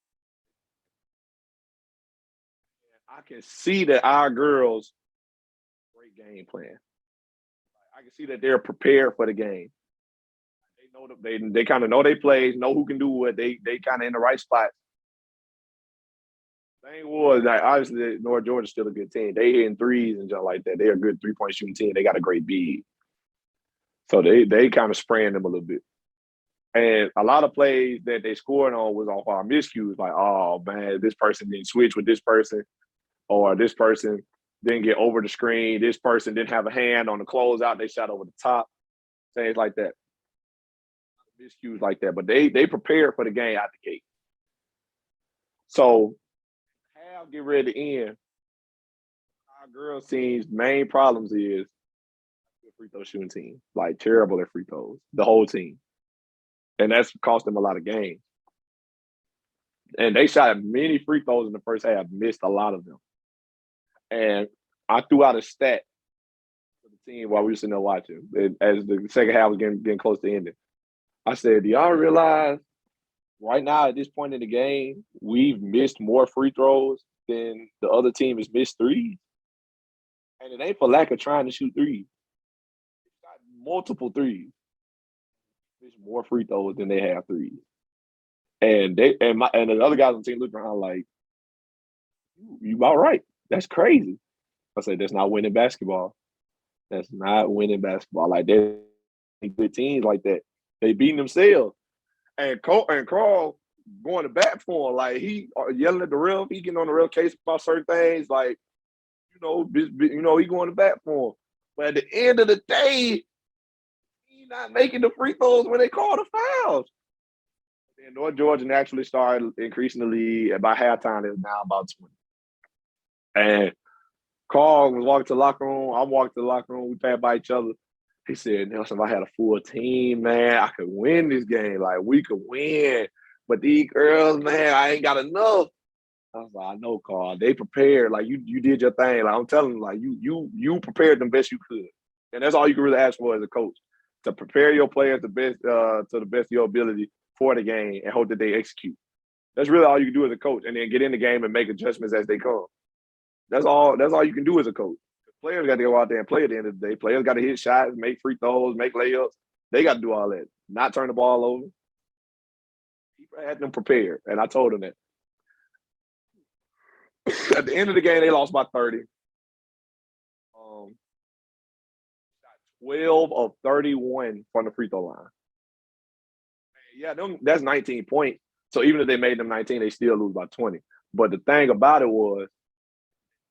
I can see that our girls great game plan. I can see that they're prepared for the game. They know they kind of know their plays, know who can do what. They kind of in the right spot. Thing was, like, obviously, North Georgia's still a good team. They hitting threes and stuff like that. They're a good 3-point shooting team. They got a great bead. So they kind of spraying them a little bit. And a lot of plays that they scored on was off our miscues. Like, oh, man, this person didn't switch with this person. Or this person didn't get over the screen. This person didn't have a hand on the closeout. They shot over the top. Things like that. Miscues like that. But they prepared for the game out the gate. So, get ready to end. Our girls' team's main problems is the free throw shooting team. Like, terrible at free throws. The whole team. And that's cost them a lot of games. And they shot many free throws in the first half, missed a lot of them. And I threw out a stat for the team while we were sitting there watching, as the second half was getting close to ending. I said, do y'all realize right now at this point in the game, we've missed more free throws than the other team has missed threes? And it ain't for lack of trying to shoot threes. They've got multiple threes. There's more free throws than they have threes. And the other guys on the team look around like, you about right. That's crazy. I said, that's not winning basketball. That's not winning basketball. Like, they're good teams like that. They beating themselves. And Carl going to bat for him. Like, he yelling at the ref. He getting on the ref case about certain things. Like, he going to bat for him. But at the end of the day, he's not making the free throws when they call the fouls. And North Georgia naturally started increasing the lead. And by halftime, it was now about 20. And Carl was walking to the locker room. I'm walking to the locker room. We passed by each other. He said, Nelson, if I had a full team, man, I could win this game. Like, we could win. But these girls, man, I ain't got enough. I was like, I know, Carl. They prepared. Like, you did your thing. Like, I'm telling you, like, you prepared them best you could. And that's all you can really ask for as a coach, to prepare your players to the best of your ability for the game and hope that they execute. That's really all you can do as a coach, and then get in the game and make adjustments as they come. That's all you can do as a coach. Players got to go out there and play at the end of the day. Players got to hit shots, make free throws, make layups. They got to do all that, not turn the ball over. He had them prepared, and I told them that. At the end of the game, they lost by 30. 12 of 31 from the free throw line. Yeah, that's 19 points. So even if they made them 19, they still lose by 20. But the thing about it was,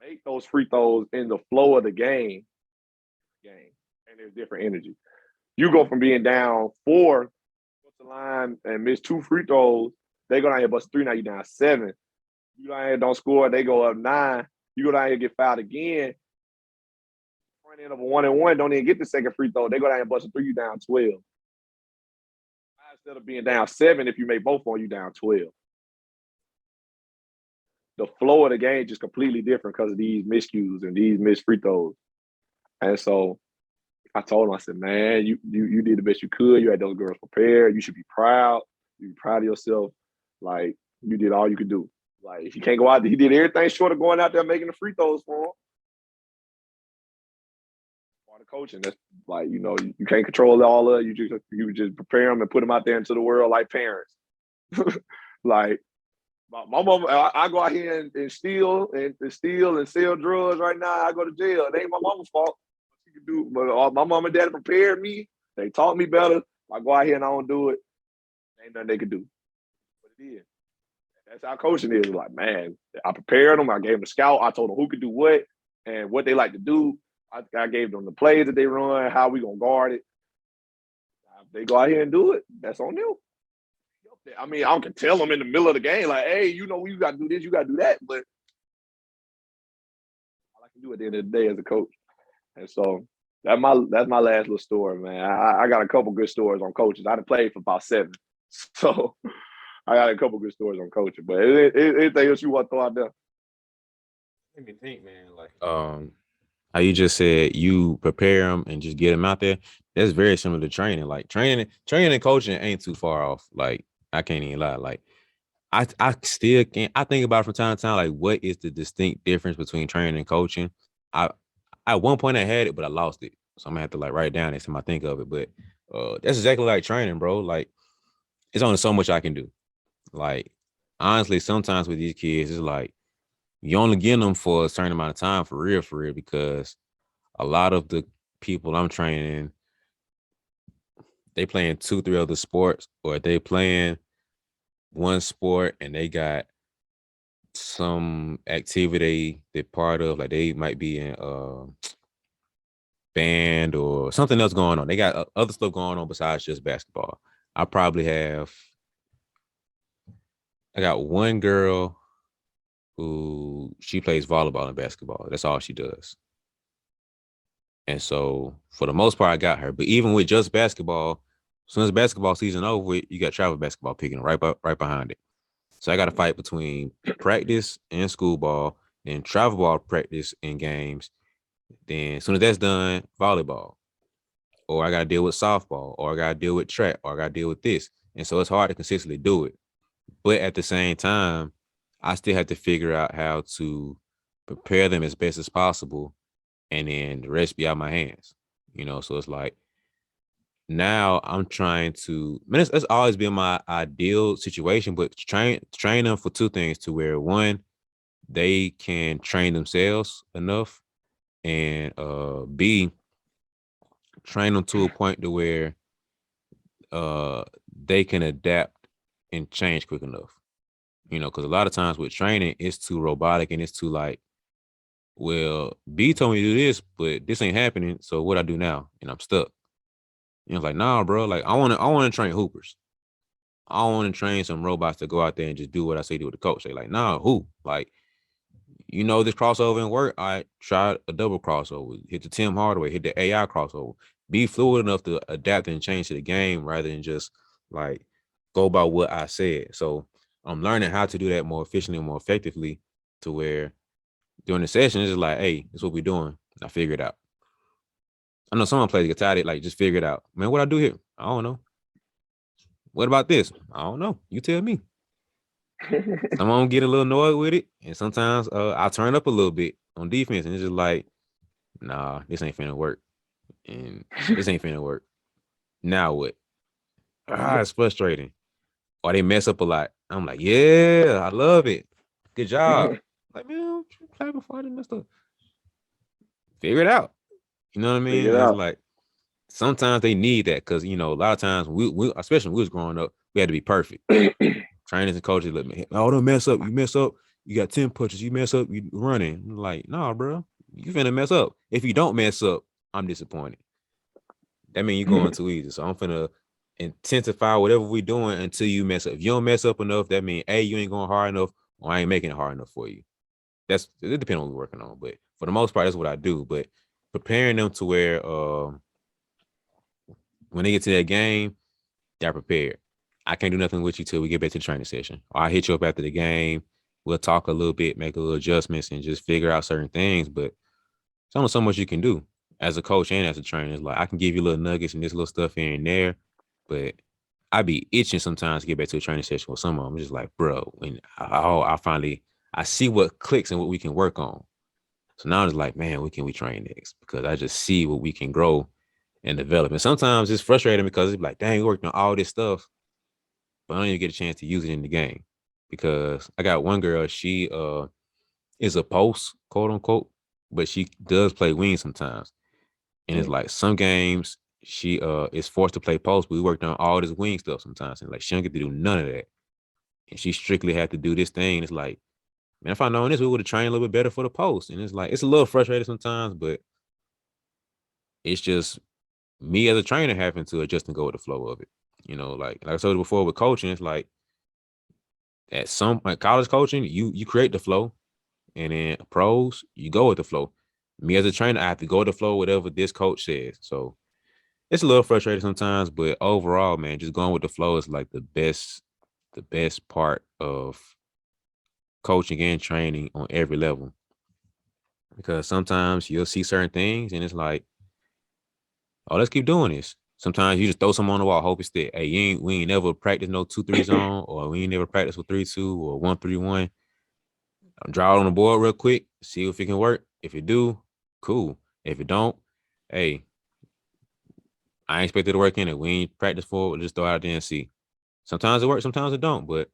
make those free throws in the flow of the game, and there's different energy. You go from being down 4 to the line and miss 2 free throws, they go down here bust 3, now you're down 7. You down here don't score, they go up 9. You go down here get fouled again. Front end of a 1-and-1, don't even get the second free throw. They go down here bust 3, you down 12. Instead of being down 7, if you make both on you down 12. The flow of the game is just completely different because of these miscues and these missed free throws. And so I told him, I said, man, you did the best you could. You had those girls prepared. You should be proud. You be proud of yourself. Like, you did all you could do. Like, if you can't go out there, he did everything short of going out there making the free throws for him. part of coaching. That's like, you can't control all of it. You just prepare them and put them out there into the world like parents. Like my mom, I go out here and steal and sell drugs right now. I go to jail. It ain't my mama's fault. She can do, but my mom and dad prepared me. They taught me better. I go out here and I don't do it. Ain't nothing they can do. But it is. That's how coaching is. Like, man, I prepared them. I gave them a scout. I told them who could do what and what they like to do. I gave them the plays that they run, how we gonna guard it. If they go out here and do it, that's on them. I mean, I can tell them in the middle of the game, like, hey, you got to do this, you got to do that. But all I can do at the end of the day as a coach. And so that's my last little story, man. I got a couple good stories on coaches. I done played for about 7. So I got a couple good stories on coaching. But anything else you want to throw out there? Let me think, man. Like, how you just said you prepare them and just get them out there. That's very similar to training. Like training and coaching ain't too far off. Like, I can't even lie. Like, I still can't. I think about it from time to time. Like, what is the distinct difference between training and coaching? I At one point I had it, but I lost it. So I'm gonna have to like write it down next time I think of it. But that's exactly like training, bro. Like, it's only so much I can do. Like, honestly, sometimes with these kids, it's like you only get them for a certain amount of time for real, because a lot of the people I'm training, they playing 2-3 other sports, or they playing one sport and they got some activity they're part of, like they might be in band or something else going on. They got other stuff going on besides just basketball. I got one girl who she plays volleyball and basketball. That's all she does. And so for the most part, I got her. But even with just basketball, as soon as basketball season over, you got travel basketball picking right behind it. So I got to fight between practice and school ball, then travel ball practice and games. Then as soon as that's done, volleyball. Or I got to deal with softball, or I got to deal with track, or I got to deal with this. And so it's hard to consistently do it. But at the same time, I still have to figure out how to prepare them as best as possible, and then the rest be out of my hands. So it's like now I'm trying to, man, it's always been my ideal situation, but train them for 2 things, to where, one, they can train themselves enough, and B, train them to a point to where they can adapt and change quick enough. Because a lot of times with training, it's too robotic and it's too like, well, B told me to do this, but this ain't happening. So what I do now? And I'm stuck. It's like, nah, bro. Like, I want to train hoopers. I want to train some robots to go out there and just do what I say do with the coach. They like, nah, who? Like, this crossover and work. I tried a double crossover, hit the Tim Hardaway, hit the AI crossover. Be fluid enough to adapt and change to the game rather than just like go by what I said. So I'm learning how to do that more efficiently and more effectively, to where during the session, it's just like, hey, this is what we're doing. I figure it out. I know someone plays guitar, like, just figure it out. Man, what I do here? I don't know. What about this? I don't know. You tell me. Someone get a little annoyed with it, and sometimes I turn up a little bit on defense, and it's just like, nah, this ain't finna work, and this ain't finna work. Now what? It's frustrating. Or they mess up a lot. I'm like, yeah, I love it. Good job. Like, man, play before I messed up. Figure it out. You know what I mean? It's like sometimes they need that, because a lot of times we especially when we was growing up, we had to be perfect. Trainers and coaches let me, oh, don't mess up. You mess up, you got 10 punches. You mess up, you running. I'm like, nah, bro, you finna mess up. If you don't mess up, I'm disappointed. That means you're going too easy. So I'm finna intensify whatever we're doing until you mess up. If you don't mess up enough, that means A, you ain't going hard enough, or I ain't making it hard enough for you. It depends on what we're working on. But for the most part, that's what I do. But preparing them to where when they get to that game, they're prepared. I can't do nothing with you till we get back to the training session. Or I hit you up after the game. We'll talk a little bit, make a little adjustments, and just figure out certain things. But there's only so much you can do as a coach and as a trainer. It's like, I can give you little nuggets and this little stuff here and there, but I be itching sometimes to get back to a training session with some of them. I'm just like, bro, when I finally see what clicks and what we can work on. So now it's like, man, what can we train next? Because I just see what we can grow and develop. And sometimes it's frustrating because it's like, dang, we worked on all this stuff, but I don't even get a chance to use it in the game. Because I got one girl, she is a post, quote unquote, but she does play wing sometimes. And it's like some games she is forced to play post, but we worked on all this wing stuff sometimes. And like she don't get to do none of that. And she strictly had to do this thing. It's like, man, if I known this, we would have trained a little bit better for the post. And it's like, it's a little frustrating sometimes, but it's just me as a trainer having to adjust and go with the flow of it. You know, like I told you before with coaching, it's like at some like college coaching, you create the flow, and then pros, you go with the flow. Me as a trainer, I have to go with the flow, whatever this coach says. So it's a little frustrating sometimes, but overall, man, just going with the flow is like the best part of coaching and training on every level. Because sometimes you'll see certain things and it's like, oh, let's keep doing this. Sometimes you just throw something on the wall, hope it's there. Hey, we ain't never practice no 2-3 zone, or we ain't never practice with 3-2 or 1-3-1. Draw it on the board real quick, see if it can work. If it do, cool. If it don't, hey, I ain't expected to work in it. We ain't practice for it. We'll just throw it out there and see. Sometimes it works, sometimes it don't, but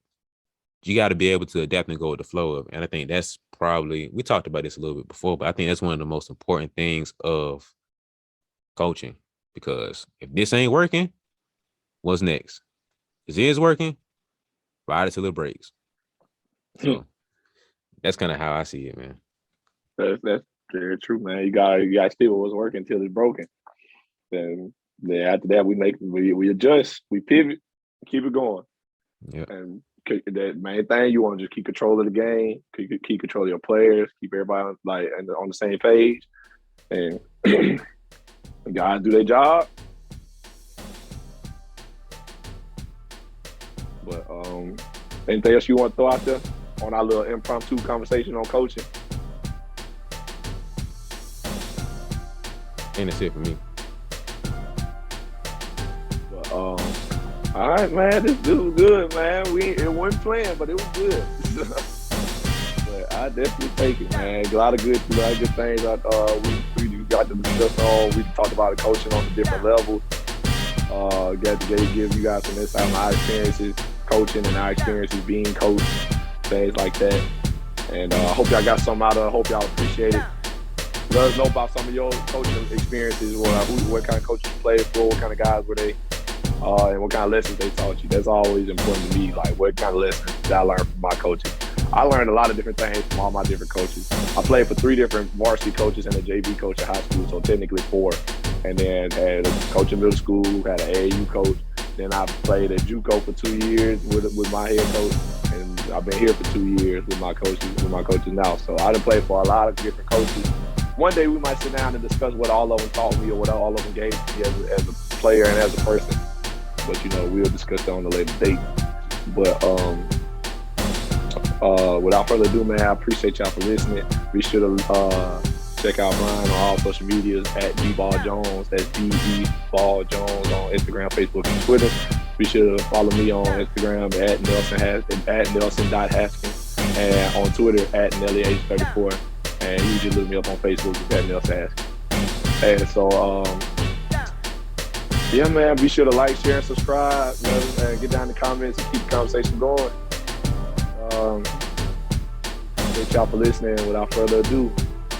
you got to be able to adapt and go with the flow of it. And I think that's probably, we talked about this a little bit before, but I think that's one of the most important things of coaching. Because if this ain't working, what's next? If it is working, ride it till it breaks. So that's kind of how I see it, man. That's very true, man. You got to see what's working until it's broken. Then after that, we adjust, we pivot, keep it going. Yeah. And that main thing, you want to just keep control of the game, keep control of your players, keep everybody on the same page, and guys do their job. But anything else you want to throw out there on our little impromptu conversation on coaching? And that's it for me. But all right, man, this was good, man. It wasn't planned, but it was good. But I definitely take it, man. A lot of good things. We got to discuss on. We talked about the coaching on the different levels. Got to give you guys some insight on our experiences coaching and our experiences being coached, things like that. And I hope y'all got something out of it. I hope y'all appreciate it. Let us know about some of your coaching experiences, what kind of coaches you played for, what kind of guys were they, and what kind of lessons they taught you. That's always important to me, like what kind of lessons did I learn from my coaches. I learned a lot of different things from all my different coaches. I played for 3 different varsity coaches and a JV coach at high school, so technically 4. And then had a coach in middle school, had an AAU coach. Then I played at JUCO for 2 years with my head coach, and I've been here for 2 years with my coaches now. So I done played for a lot of different coaches. One day we might sit down and discuss what all of them taught me or what all of them gave me as a player and as a person. But we'll discuss that on a later date. But without further ado, man, I appreciate y'all for listening. Be sure to check out Brian on all social medias at BeBall Jones. That's BeBall Jones on Instagram, Facebook, and Twitter. Be sure to follow me on Instagram at Nelson.Haskins and on Twitter at NellyH34. And you just look me up on Facebook at Nelson Haskins. And so, yeah, man, be sure to like, share, and subscribe, and get down in the comments and keep the conversation going. Thank y'all for listening. Without further ado,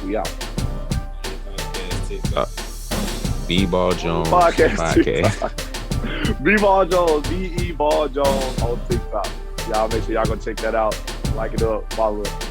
we out. BeBall Jones podcast. BeBall Jones, BeBall Jones on TikTok. Y'all make sure y'all go check that out. Like it up, follow it.